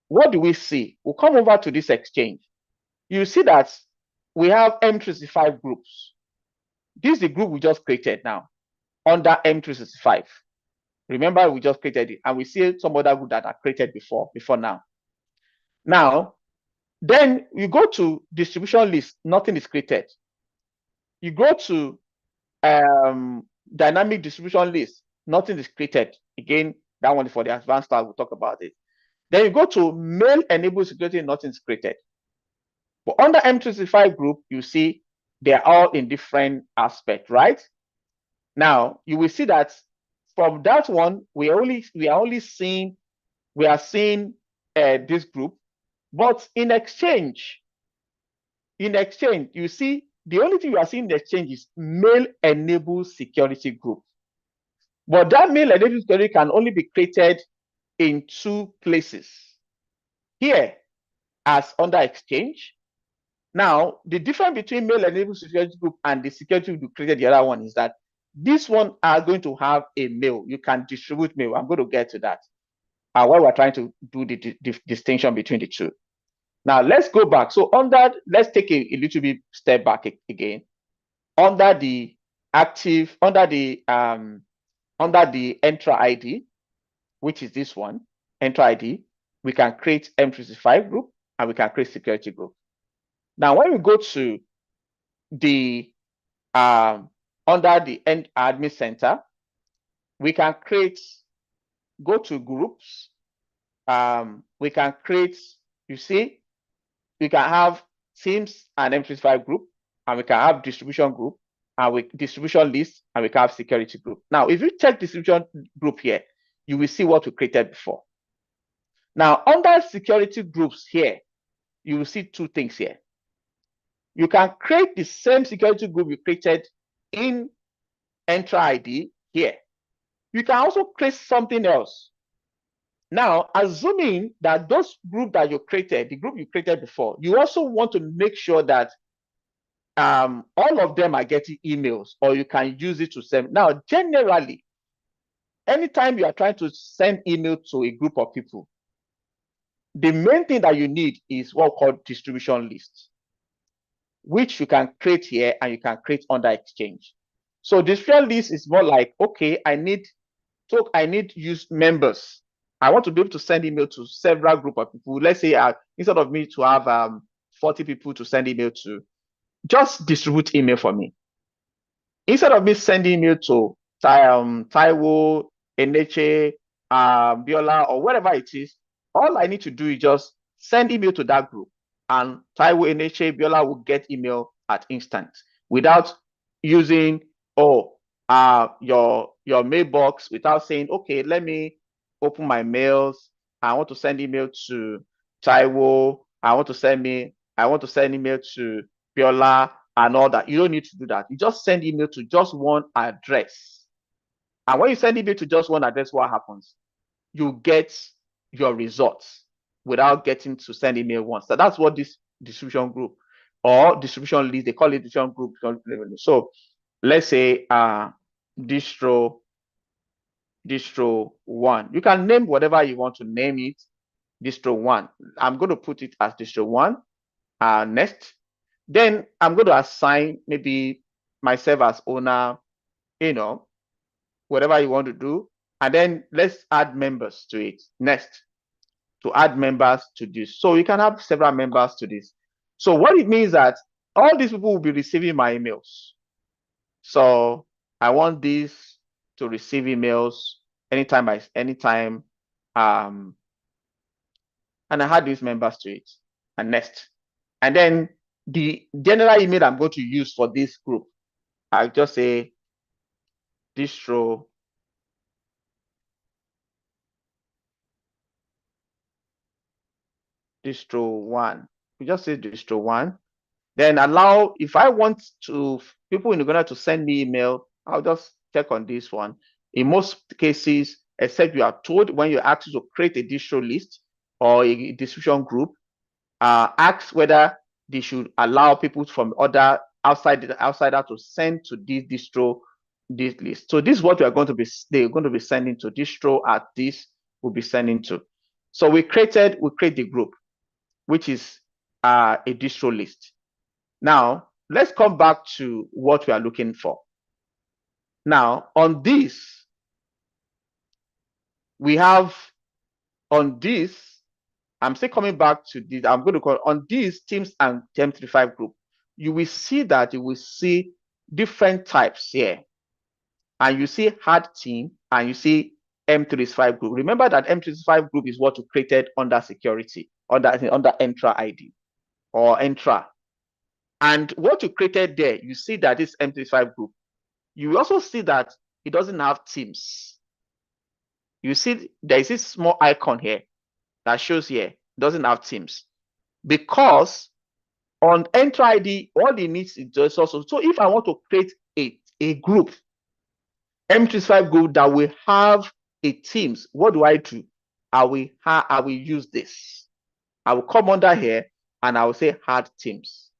what do we see? We'll come over to this Exchange. You see that we have M365 groups. This is the group we just created now under M365. Remember, we just created it, and we see some other group that are created before now. Now, then you go to distribution list, nothing is created. You go to dynamic distribution list, nothing is created. Again, that one is for the advanced class, we'll talk about it. Then you go to mail enabled security, nothing is created. But under M365 group, you see they're all in different aspects, right? Now you will see that from that one, we are seeing this group, but in exchange, you see the only thing you are seeing in exchange is mail enabled security group. But that mail enabled security can only be created in two places. Here, as under exchange. Now, the difference between mail enabled security group and the security group created the other one is that this one are going to have a mail. You can distribute mail. I'm going to get to that. While we're trying to do the distinction between the two. Now, let's go back. So let's take a little bit step back again. Under the Entra ID, which is this one, Entra ID, we can create M365 group and we can create security group. Now, when we go to the under the admin center, we can go to groups. We can create, you see, we can have teams and M365 group, and we can have distribution group, and distribution list, and we can have security group. Now, if you check distribution group here, you will see what we created before. Now, under security groups here, you will see two things here. You can create the same security group you created in Entra ID here. You can also create something else. Now, assuming that those groups that you created, the group you created before, you also want to make sure that all of them are getting emails, or you can use it to send. Now, generally, anytime you are trying to send email to a group of people, the main thing that you need is what we call distribution list, which you can create here and you can create under Exchange. So distribution list is more like, okay, I need use members. I want to be able to send email to several group of people. Let's say instead of me to have 40 people to send email to, just distribute email for me. Instead of me sending email to Taiwo, Eneche, Biola, or whatever it is, all I need to do is just send email to that group, and Taiwo, Eneche, Biola will get email at instant without using your mailbox, without saying, okay, let me open my mails. I want to send email to Taiwo. I want to send email to Biola and all that. You don't need to do that. You just send email to just one address. And when you send email to just one address, what happens? You get your results without getting to send email once. So that's what this distribution group or distribution list, they call it distribution group. So let's say distro 1. You can name whatever you want to name it. Distro 1. I'm going to put it as distro 1. Next. Then I'm going to assign maybe myself as owner, whatever you want to do. And then let's add members to it. Next, to add members to this. So you can have several members to this. So what it means that all these people will be receiving my emails. So I want this to receive emails anytime. And I add these members to it. And next. And then the general email I'm going to use for this group, I'll just say distro 1. We just say distro 1. Then allow, if I want to people in Uganda to send me email, I'll just check on this one. In most cases, except you are told when you ask to create a distro list or a distribution group, ask whether they should allow people from other outsider to send to this distro this list. So this is what we are going to be, they're going to be sending to distro at this will be sending to. So we create the group, which is a distro list. Now let's come back to what we are looking for. Now on this, we have on this, I'm still coming back to this. I'm going to call on these teams and M35 group. You will see that you will see different types here. And you see hard team and you see M35 group. Remember that M35 group is what you created under security, under Entra ID or Entra. And what you created there, you see that this M35 group. You also see that it doesn't have teams. You see there is this small icon here that shows here it doesn't have teams, because on Entra ID all it needs is just also. So if I want to create a group, M35 group that will have a teams, what do? I will use this. I will come under here and I will say add teams.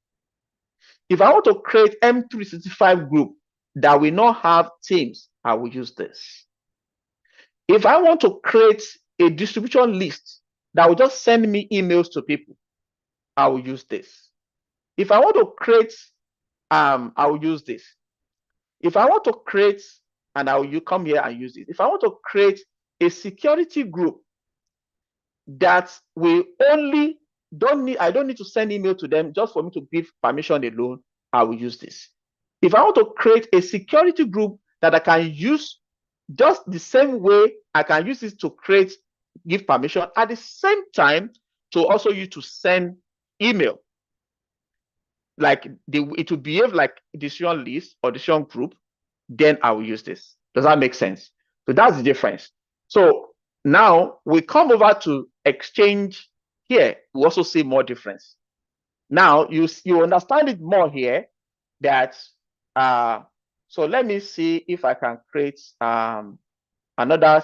If I want to create M365 group that will not have teams, I will use this. If I want to create a distribution list that will just send me emails to people, I will use this. If I want to create, I will use this. If I want to create, and you come here and use it. If I want to create a security group that will only I don't need to send email to them just for me to give permission alone, I will use this. If I want to create a security group that I can use just the same way I can use this to give permission at the same time to also use to send email. Like it will behave like a decision list or decision group, then I will use this. Does that make sense? So that's the difference. So now we come over to Exchange here. We also see more difference. Now you understand it more here that so let me see if I can create another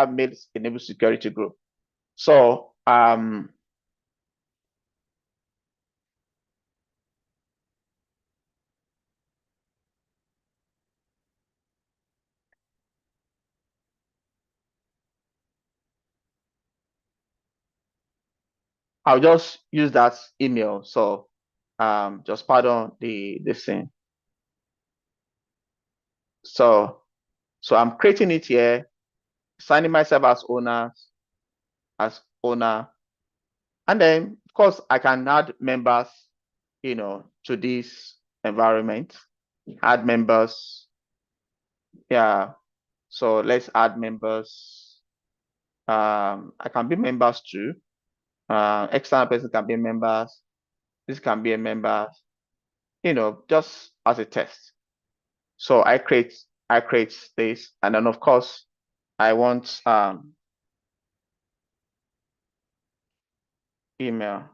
mail enabled security group. So I'll just use that email. So just pardon this thing. So I'm creating it here, signing myself as owner, and then of course I can add members, to this environment. Add members. Yeah. So let's add members. I can be members too. External person can be members. This can be a member, just as a test. So I create this, and then of course I want email.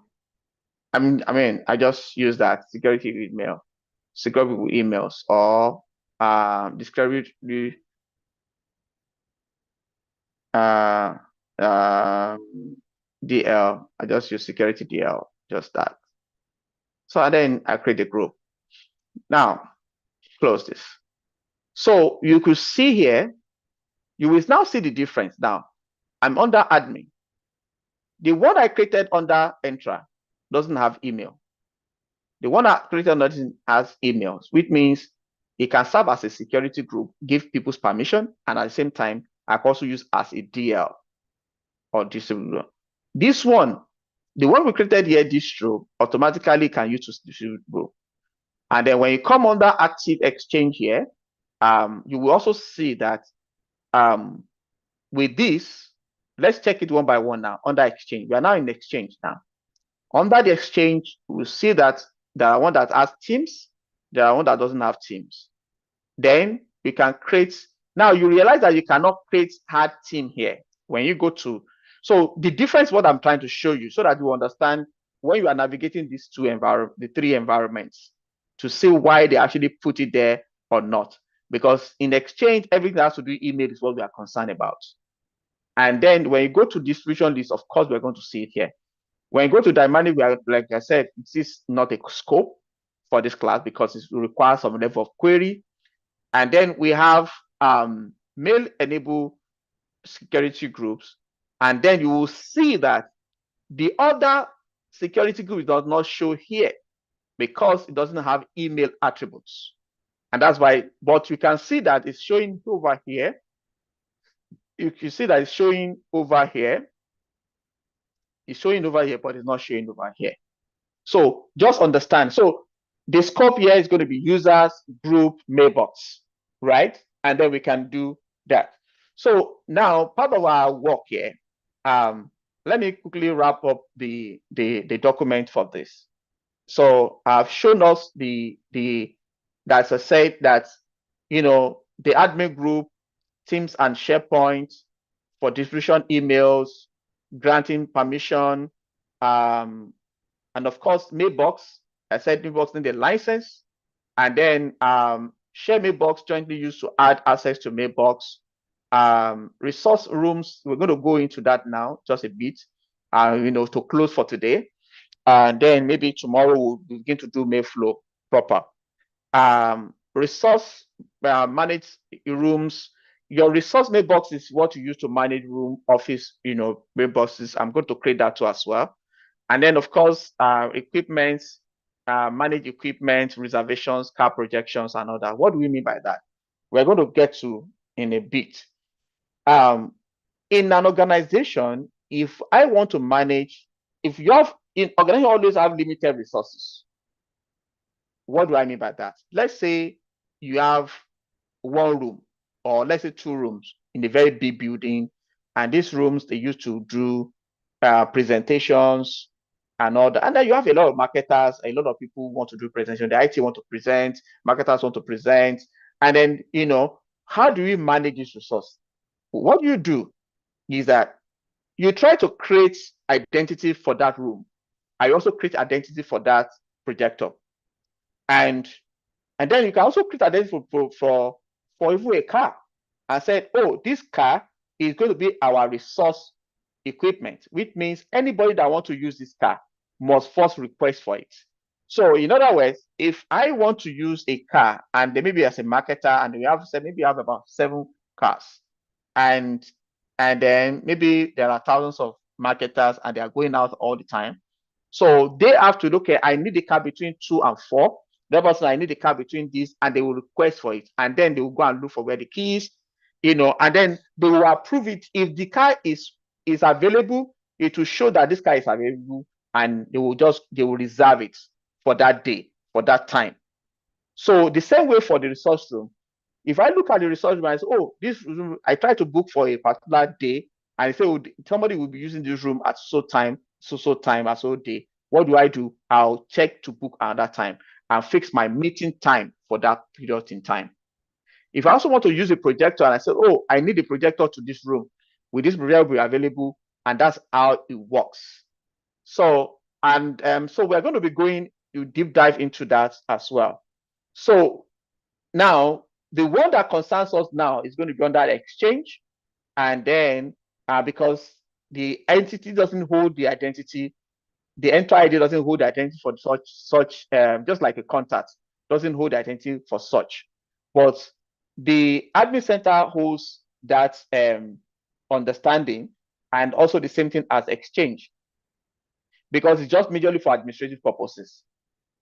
I mean I just use that security emails or discovery DL. I just use security DL, just that. So then I create a group. Now close this. So you could see here, you will now see the difference. Now I'm under admin. The one I created under Entra doesn't have email. The one I created under this has emails, which means it can serve as a security group, give people's permission, and at the same time, I can also use as a DL or distributor. This one, the one we created here, distro, automatically can use to distribute group. And then when you come under Active Exchange here, you will also see that with this, let's check it one by one now. Under Exchange, we are now in Exchange now. Under the Exchange, we'll see that there are one that has teams, there are one that doesn't have teams. Then you can create. Now you realize that you cannot create hard team here when you go to. So the difference, what I'm trying to show you, so that you understand when you are navigating these the three environments, to see why they actually put it there or not. because in exchange, everything that has to do with email is what we are concerned about. And then when you go to distribution list, of course, we're going to see it here. When you go to dynamic, we are, like I said, this is not a scope for this class because it requires some level of query. And then we have mail enable security groups. And then you will see that the other security group does not show here because it doesn't have email attributes. And that's why, but you can see that it's showing over here. You can see that it's showing over here. It's showing over here, but it's not showing over here. So just understand. So the scope here is going to be users, group, mailbox, right? And then we can do that. So now part of our work here, let me quickly wrap up the document for this. So I've shown us that's a set that, you know, the admin group, Teams and SharePoint for distribution emails, granting permission, and of course, mailbox. I said mailbox need a license, and then share mailbox jointly used to add access to mailbox. Resource rooms, we're going to go into that now, just a bit, you know, to close for today. And then maybe tomorrow we'll begin to do mail flow proper. Resource manage rooms. Your resource mailbox is what you use to manage room, office, you know, mailboxes. I'm going to create that too as well. And then, of course, equipment, manage equipment, reservations, car projections, and all that. What do we mean by that? We're going to get to in a bit. In an organization, if I want to manage, if you have, in organization always have limited resources. What do I mean by that? Let's say you have one room, or let's say two rooms in a very big building, and these rooms they used to do presentations and all that. And then you have a lot of marketers, a lot of people who want to do presentation. The IT want to present, marketers want to present, and then, you know, how do we manage this resource? What you do is that you try to create identity for that room. I also create identity for that projector, and then you can also create identity for even a car, and said, oh, this car is going to be our resource equipment, which means anybody that wants to use this car must first request for it. So in other words, if I want to use a car, and then maybe as a marketer, and we have said maybe have about 7 cars, and then maybe there are thousands of marketers and they are going out all the time. So they have to look at, I need a car between 2 and 4. The person, I need a car between this, and they will request for it. And then they will go and look for where the keys, you know, and then they will approve it. If the car is available, it will show that this car is available, and they will reserve it for that day, for that time. So the same way for the resource room. If I look at the resource room, I say, oh, this room, I try to book for a particular day, and I say, oh, somebody will be using this room at so time, at so day. What do? I'll check to book another time and fix my meeting time for that period in time. If I also want to use a projector, and I say, oh, I need a projector to this room, will this projector be available? And that's how it works. So, and so we're going to be going to deep dive into that as well. So now, the one that concerns us now is going to be on that exchange. And then because the entity doesn't hold the identity, the enter ID doesn't hold the identity for such just like a contact doesn't hold the identity for such. But the admin center holds that understanding, and also the same thing as exchange, because it's just majorly for administrative purposes.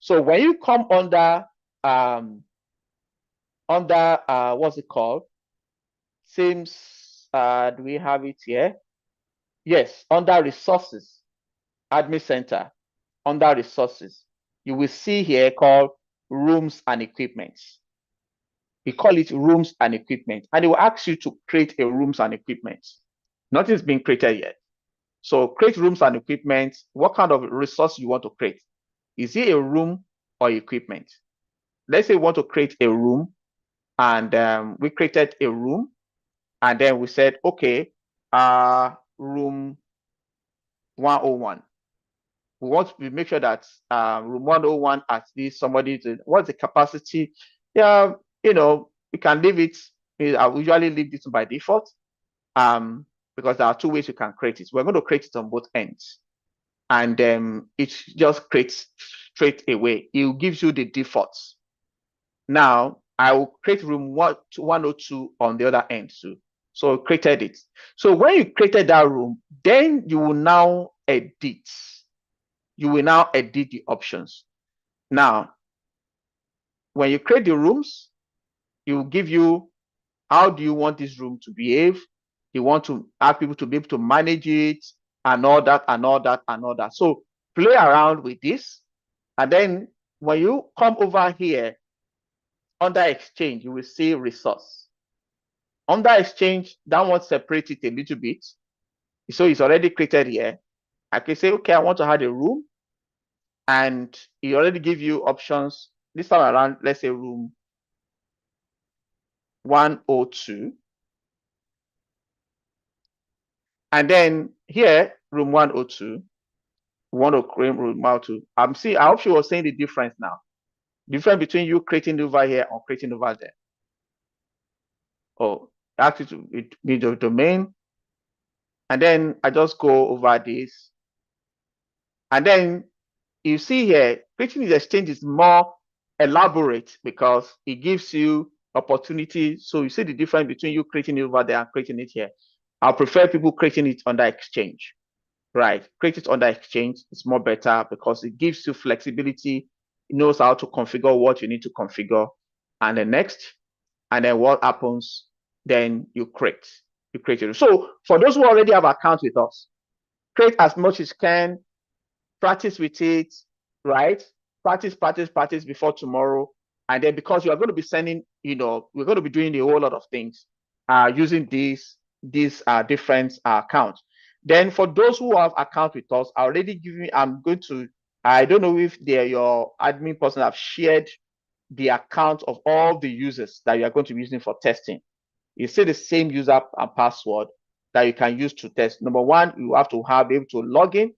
So when you come under what's it called? Seems do we have it here? Yes, under resources, admin center, under resources, you will see here called rooms and equipments. We call it rooms and equipment, and it will ask you to create a rooms and equipment. Nothing's been created yet. So create rooms and equipment. What kind of resource you want to create? Is it a room or equipment? Let's say we want to create a room, and we created a room, and then we said, okay, room 101. We want to make sure that room 101 at least somebody to, what's the capacity? Yeah, you know, You can leave it. I usually leave this by default, because there are two ways you can create it. We're going to create it on both ends, and it just creates straight away. It gives you the defaults. Now I will create room 102 on the other end too. So I created it. So when you created that room, then you will now edit. You will now edit the options. Now, when you create the rooms, it will give you how do you want this room to behave. You want to have people to be able to manage it and all that and all that and all that. So play around with this. And then when you come over here under exchange, you will see resource. Under exchange, that one separate it a little bit. So it's already created here. I can say, okay, I want to have a room, and it already give you options. This time around, let's say room 102. And then here, room 102, we want to create room 102. I hope you were saying the difference now. Difference between you creating over here or creating over there. Oh, actually, it be the domain. And then I just go over this. And then you see here, creating the exchange is more elaborate because it gives you opportunity. So you see the difference between you creating it over there and creating it here. I prefer people creating it under exchange, right? Create it under exchange. It's more better because it gives you flexibility. It knows how to configure what you need to configure. And then next, and then what happens, then you create it. So for those who already have accounts with us, create as much as you can, practice with it, right? Practice before tomorrow. And then because you are going to be sending, we're going to be doing a whole lot of things using these different accounts. Then for those who have account with us, I already I don't know if your admin person have shared the account of all the users that you are going to be using for testing. You see the same user and password that you can use to test. Number one, you have to be able to log in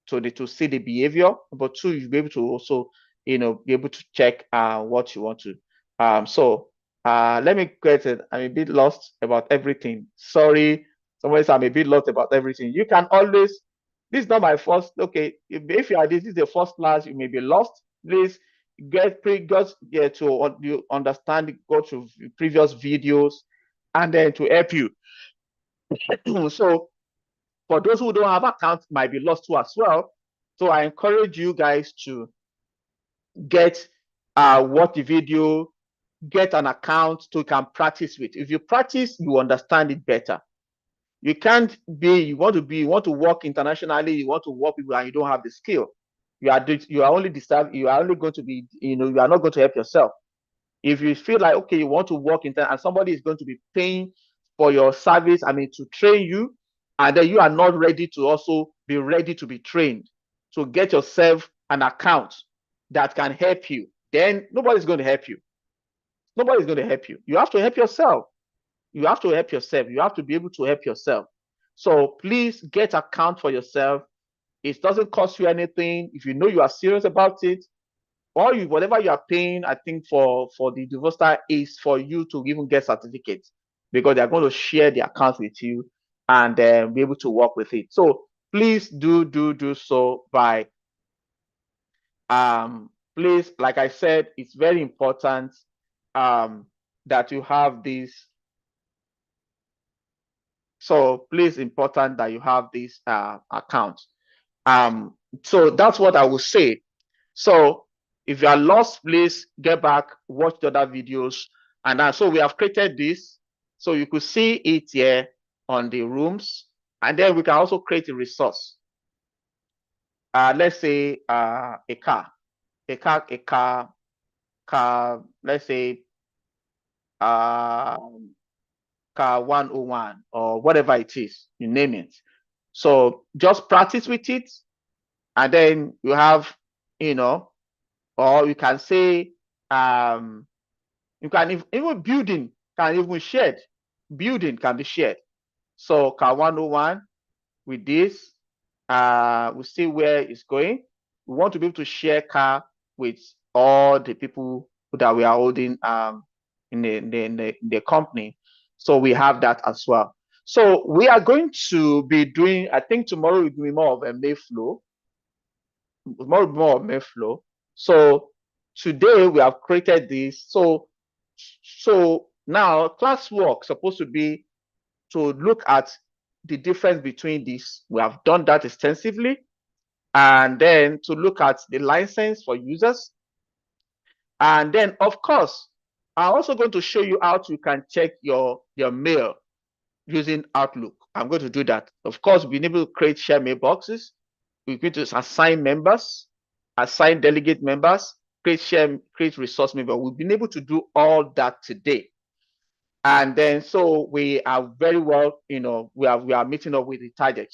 to see the behavior. Number two, you'll be able to also, be able to check what you want to. So let me get it. I'm a bit lost about everything. Sorry, somebody said I'm a bit lost about everything. You can always, this is not my first, okay, if you are this is the first class, you may be lost. Please just get to you understand, go to previous videos, and then to help you. So for those who don't have accounts, might be lost too as well. So I encourage you guys to get watch the video, get an account so you can practice with. If you practice, you understand it better. You can't be, you want to work internationally, you want to work people and you don't have the skill. You are only going to be, you are not going to help yourself. If you feel like, okay, you want to work in and somebody is going to be paying for your service, to train you, and then you are not ready to also be ready to be trained. So get yourself an account that can help you. Then nobody's going to help you. Nobody's going to help you. You have to help yourself. You have to help yourself. You have to be able to help yourself. So please get account for yourself. It doesn't cost you anything. If you know you are serious about it, or whatever you are paying, I think for the Divosta is for you to even get certificates, because they're going to share the account with you and be able to work with it. So please do so by please, like I said, it's very important that you have this. So please, important that you have this account. So that's what I will say. So if you are lost, please get back, watch the other videos. And so we have created this. So you could see it here on the rooms. And then we can also create a resource. Let's say a car, let's say car 101 or whatever it is, you name it. So just practice with it. And then you have, or you can say, you can even building can even shared. Building can be shared. So car 101 with this, we see where it's going. We want to be able to share car with all the people that we are holding, in the company. So we have that as well. So we are going to be doing, I think tomorrow we'll be more of a Mayflow, more of Mayflow. So today we have created this. So now classwork supposed to be to look at the difference between these. We have done that extensively. And then to look at the license for users. And then, of course, I'm also going to show you how you can check your mail using Outlook. I'm going to do that. Of course, being able to create share mailboxes. We're going to assign members, assign delegate members, create resource member. We've been able to do all that today. And then, so we are very well, we are meeting up with the target.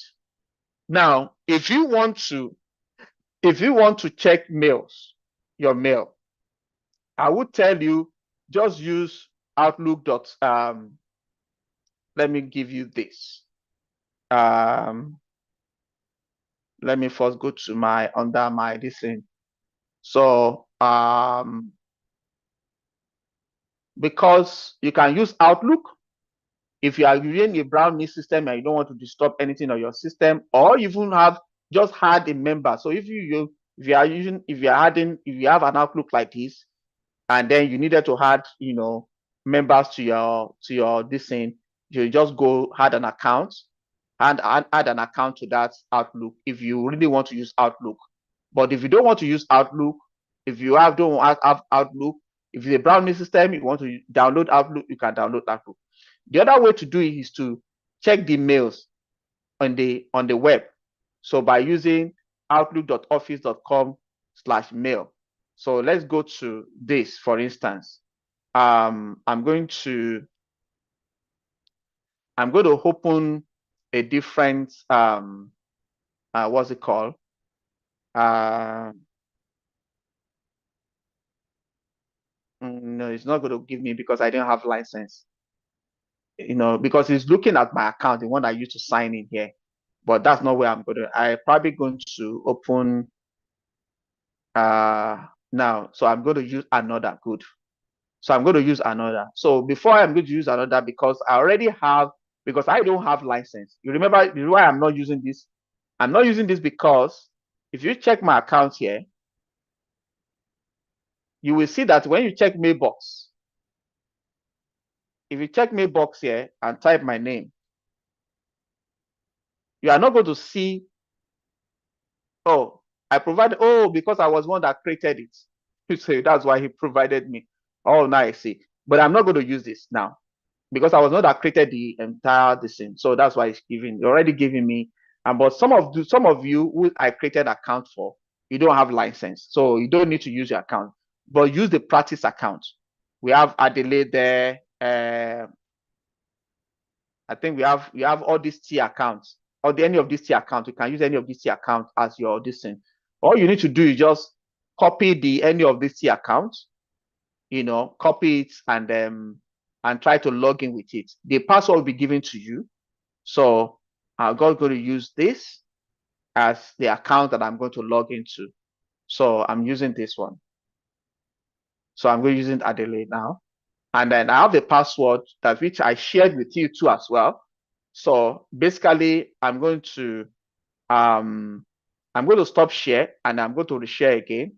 Now, if you want to check mails, your mail, I would tell you just use Outlook. Let me give you this. Let me first go to under my this thing. So because you can use Outlook if you are using a browser system and you don't want to disturb anything on your system, or even have just add a member. So if you have an Outlook like this, and then you needed to add members to your this thing, you just go add an account and add an account to that Outlook if you really want to use Outlook. But if you don't want to use Outlook, if you don't have Outlook, if it's a browser system, you want to download Outlook, you can download Outlook. The other way to do it is to check the mails on the web. So by using outlook.office.com/mail. So let's go to this, for instance. I'm going to open a different what's it called? No, it's not going to give me because I don't have license. Because it's looking at my account, the one I used to sign in here. But that's not where I'm probably going to open now. So I'm going to use another. Good. So I'm going to use another. So before I'm going to use another, because I don't have license. You remember why I'm not using this? I'm not using this because if you check my account here, you will see that when you check mailbox, if you check mailbox here and type my name, you are not going to see, because I was one that created it. So that's why he provided me. Oh, now I see. But I'm not going to use this now because I was not that created the entire thing. So that's why it's already giving me. But some of you who I created account for, you don't have license, so you don't need to use your account, but use the practice account. We have Adelaide there. I think we have all these T accounts, or any of these T accounts. You can use any of these T accounts as your thing. All you need to do is just copy any of these T accounts, copy it and try to log in with it. The password will be given to you. So I'm going to use this as the account that I'm going to log into. So I'm using this one. So I'm going to use Adelaide now. And then I have the password which I shared with you too as well. So basically I'm going to stop share and I'm going to reshare again.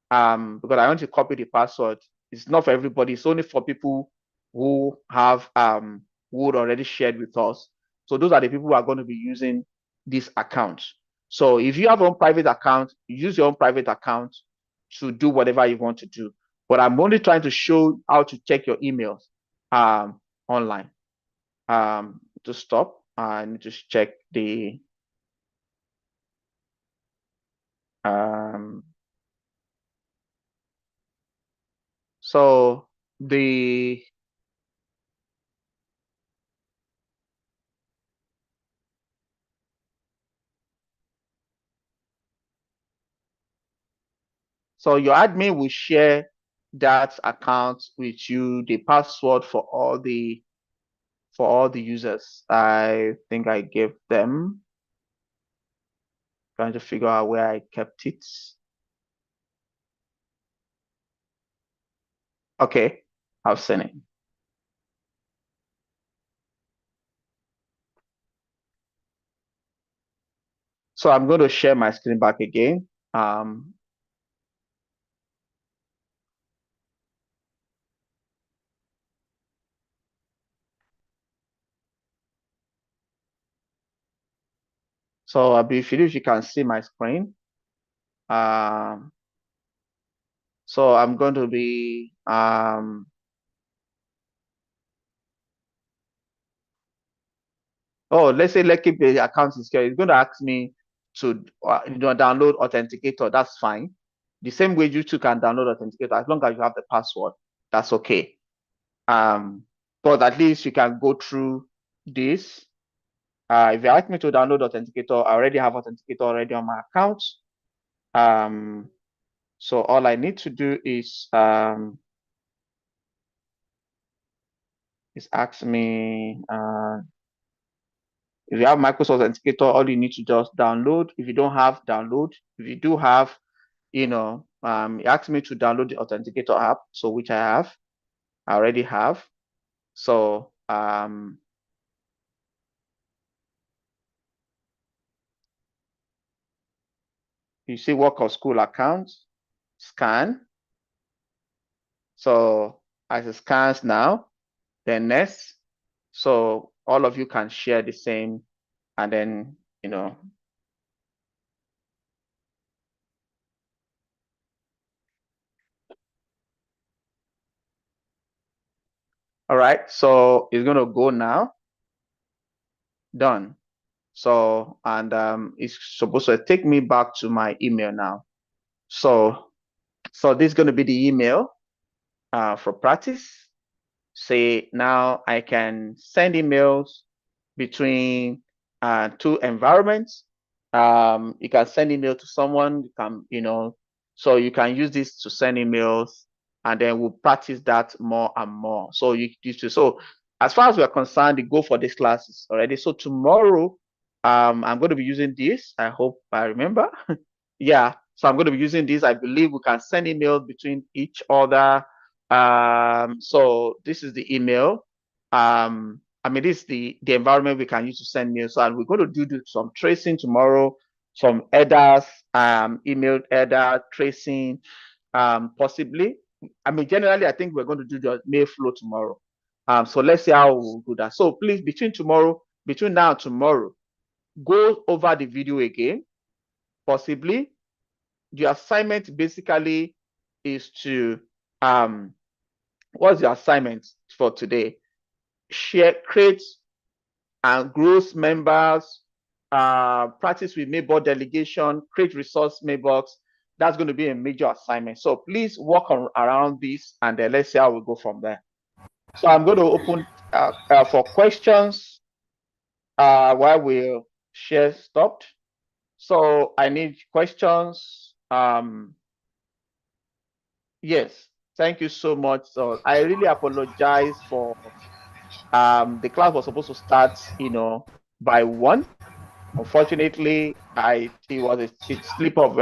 Because I want to copy the password. It's not for everybody, it's only for people who have who would already shared with us. So those are the people who are going to be using this account. So if you have your own private account, use your own private account to do whatever you want to do. But I'm only trying to show how to check your emails online. To stop, I need to check the so your admin will share that account with you, the password for all the users. I think I gave them. Trying to figure out where I kept it. Okay, I've seen it. So I'm going to share my screen back again. So I believe you can see my screen. So I'm going to be let's say let's keep the account secure. It's going to ask me to download Authenticator. That's fine. The same way you too can download Authenticator as long as you have the password. That's okay. But at least you can go through this. If you ask me to download Authenticator, I already have Authenticator already on my account. So all I need to do is ask me if you have Microsoft Authenticator, all you need to just download. If you don't have, download. If you do have, it asks me to download the Authenticator app, so which I already have. So you see work or school account, scan. So as it scans now, then next. So all of you can share the same, and then all right, so it's going to go now. Done. So, and it's supposed to take me back to my email now. So this is going to be the email for practice. Say now I can send emails between two environments. You can send email to someone, you can, so you can use this to send emails, and then we'll practice that more and more. So so as far as we're concerned, the goal for this class is already. So tomorrow, I'm going to be using this. I hope I remember. Yeah. So I'm going to be using this. I believe we can send emails between each other. So this is the email. This is the environment we can use to send mails. And we're going to do some tracing tomorrow, some headers, email header tracing, possibly. Generally, I think we're going to do the mail flow tomorrow. So let's see how we'll do that. So please, between now and tomorrow, go over the video again, possibly. The assignment basically is to, what's the assignment for today? Create and grows members, practice with mailbox delegation, create resource mailbox. That's going to be a major assignment. So please work around this, and then let's see how we go from there. So I'm going to open for questions while we share stopped. So I need questions. Yes, thank you so much. So I really apologize for the class was supposed to start, by 1. Unfortunately, it was a slip of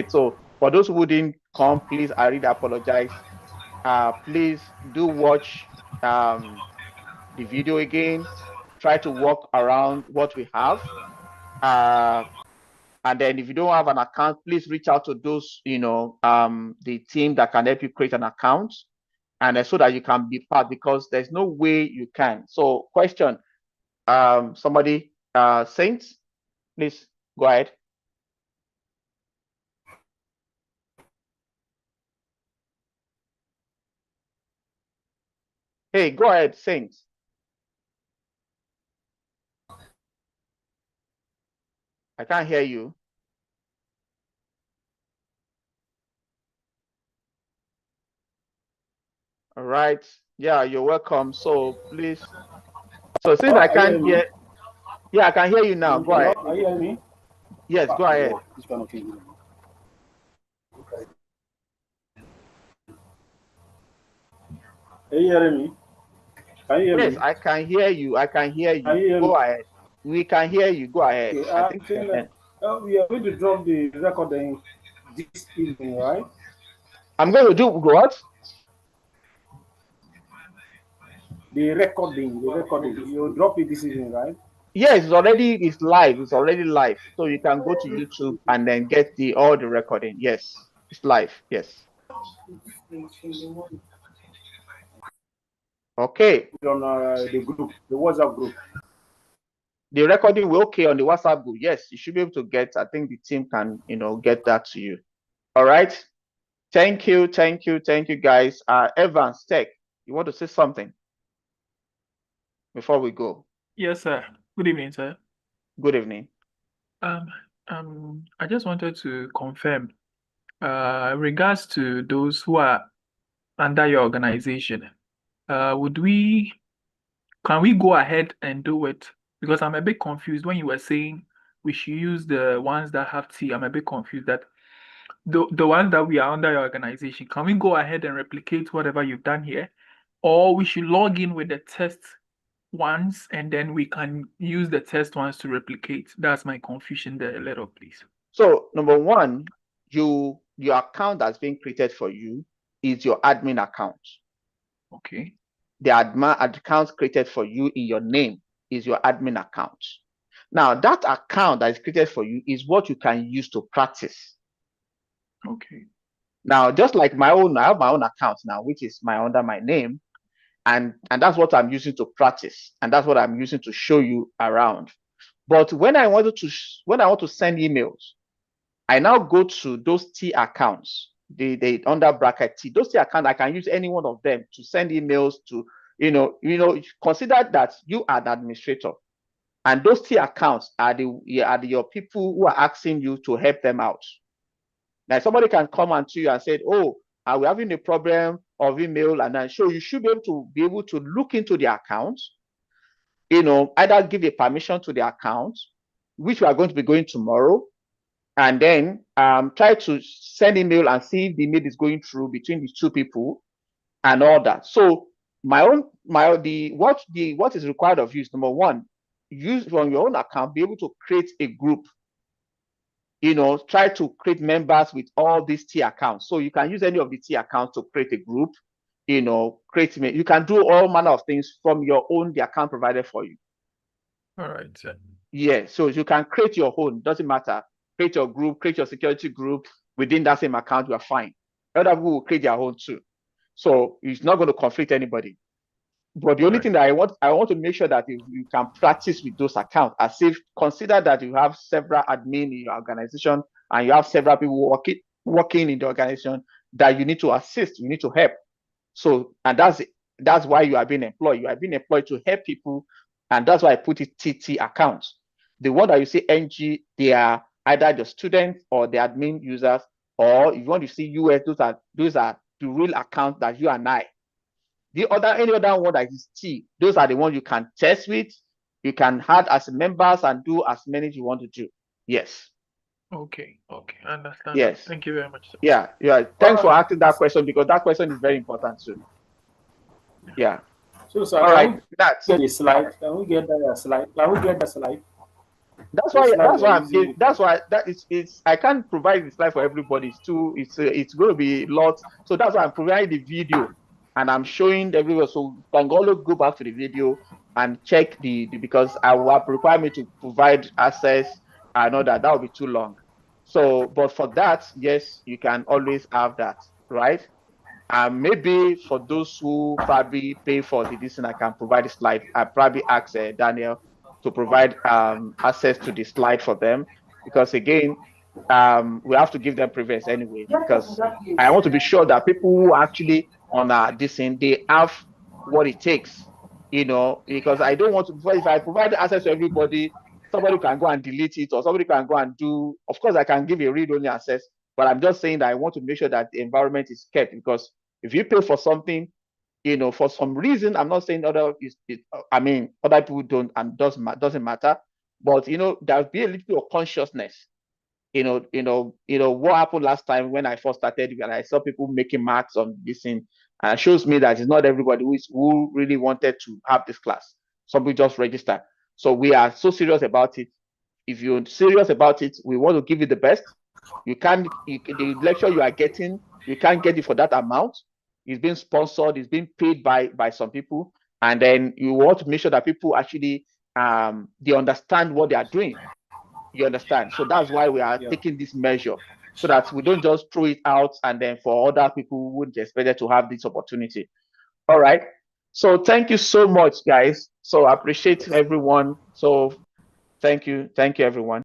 so for those who didn't come, please, I really apologize. Please do watch the video again. Try to work around what we have. And then if you don't have an account, please reach out to those, the team that can help you create an account, and so that you can be part, because there's no way you can. So question, somebody, Saints, please go ahead. Hey, go ahead, Saints. I can't hear you. All right. Yeah, you're welcome. So please. So since I can't hear, yeah, I can hear you now. Go ahead. Are you hearing me? Yes, go ahead. Are you hearing me? Can you hear Yes, me? I can hear you. I can hear you. Can you hear Go me? ahead. We can hear you. Go ahead. Okay, I think we are going to drop the recording this evening, right? I'm going to do what? The recording. You'll drop it this evening, right? Yes, it's live. It's already live. So you can go to YouTube and then get all the recording. Yes, it's live. Yes. Okay. On the group, the WhatsApp group. The recording will okay on the WhatsApp group. Yes, you should be able to get. I think the team can, get that to you. All right. Thank you, guys. Evans Tech, you want to say something before we go? Yes, sir. Good evening, sir. Good evening. I just wanted to confirm, regards to those who are under your organization, can we go ahead and do it? Because I'm a bit confused when you were saying we should use the ones that have T. I'm a bit confused that the ones that we are under your organization, can we go ahead and replicate whatever you've done here? Or we should log in with the test ones and then we can use the test ones to replicate. That's my confusion there a little, please. So number one, your account that's being created for you is your admin account. Okay. The admin account created for you in your name is your admin account. Now that account that is created for you is what you can use to practice. Okay. Now, just like I have my own account now, which is under my name, and that's what I'm using to practice, and that's what I'm using to show you around. But when I want to send emails, I now go to those T accounts, the under bracket T. Those T accounts, I can use any one of them to send emails to, consider that you are the administrator, and those T accounts are your people who are asking you to help them out. Now, somebody can come to you and say, "Oh, are we having a problem of email?" And I'm sure you should be able to look into the account, either give a permission to the account, which we are going to be going tomorrow, and then try to send email and see if the email is going through between the two people and all that. So what is required of you is, number one, use from your own account, be able to create a group. Try to create members with all these T accounts. So you can use any of the T accounts to create a group, you can do all manner of things from your own, the account provided for you. All right, sir. Yeah, so you can create your own, doesn't matter. Create your group, create your security group within that same account, you are fine. Other people will create their own too. So it's not going to conflict anybody. But the only thing that I want to make sure that you can practice with those accounts, as if consider that you have several admin in your organization and you have several people working in the organization that you need to assist, you need to help. So, and that's why you are being employed. You are being employed to help people, and that's why I put it TT accounts. The one that you see NG, they are either the students or the admin users, or if you want to see US, those are the real accounts that you and I. Any other one that is T, those are the ones you can test with, you can add as members and do as many as you want to do. Yes. Okay. I understand. Yes. Thank you very much, sir. Yeah. Thanks for asking that question, because that question is very important too. Yeah. So, sir, all right. That's the slide. Can we get that slide? That's why I can't provide the slide for everybody. It's going to be lots. So that's why I'm providing the video and I'm showing everywhere. So you can always go back to the video and check because I will require me to provide access. I know that will be too long. So, but for that, yes, you can always have that, right? Maybe for those who probably pay for the listen, I can provide the slide. I probably ask Daniel to provide access to the slide for them, because again, we have to give them preference anyway, because I want to be sure that people who actually on this thing, they have what it takes, because I don't want to, if I provide access to everybody, somebody can go and delete it, or somebody can go and do, of course I can give a read-only access, but I'm just saying that I want to make sure that the environment is kept, because if you pay for something, for some reason, I'm not saying other people don't, and doesn't matter, but there'll be a little bit of consciousness. What happened last time when I first started, and I saw people making marks on this thing, and it shows me that it's not everybody who really wanted to have this class. Some people just register. So we are so serious about it. If you're serious about it, we want to give you the best. The lecture you are getting, you can't get it for that amount. It's being sponsored, it's being paid by some people, and then you want to make sure that people actually they understand what they are doing. You understand? So that's why we are taking this measure, so that we don't just throw it out and then for other people who wouldn't expect to have this opportunity. All right. So thank you so much, guys. So I appreciate everyone. So thank you everyone.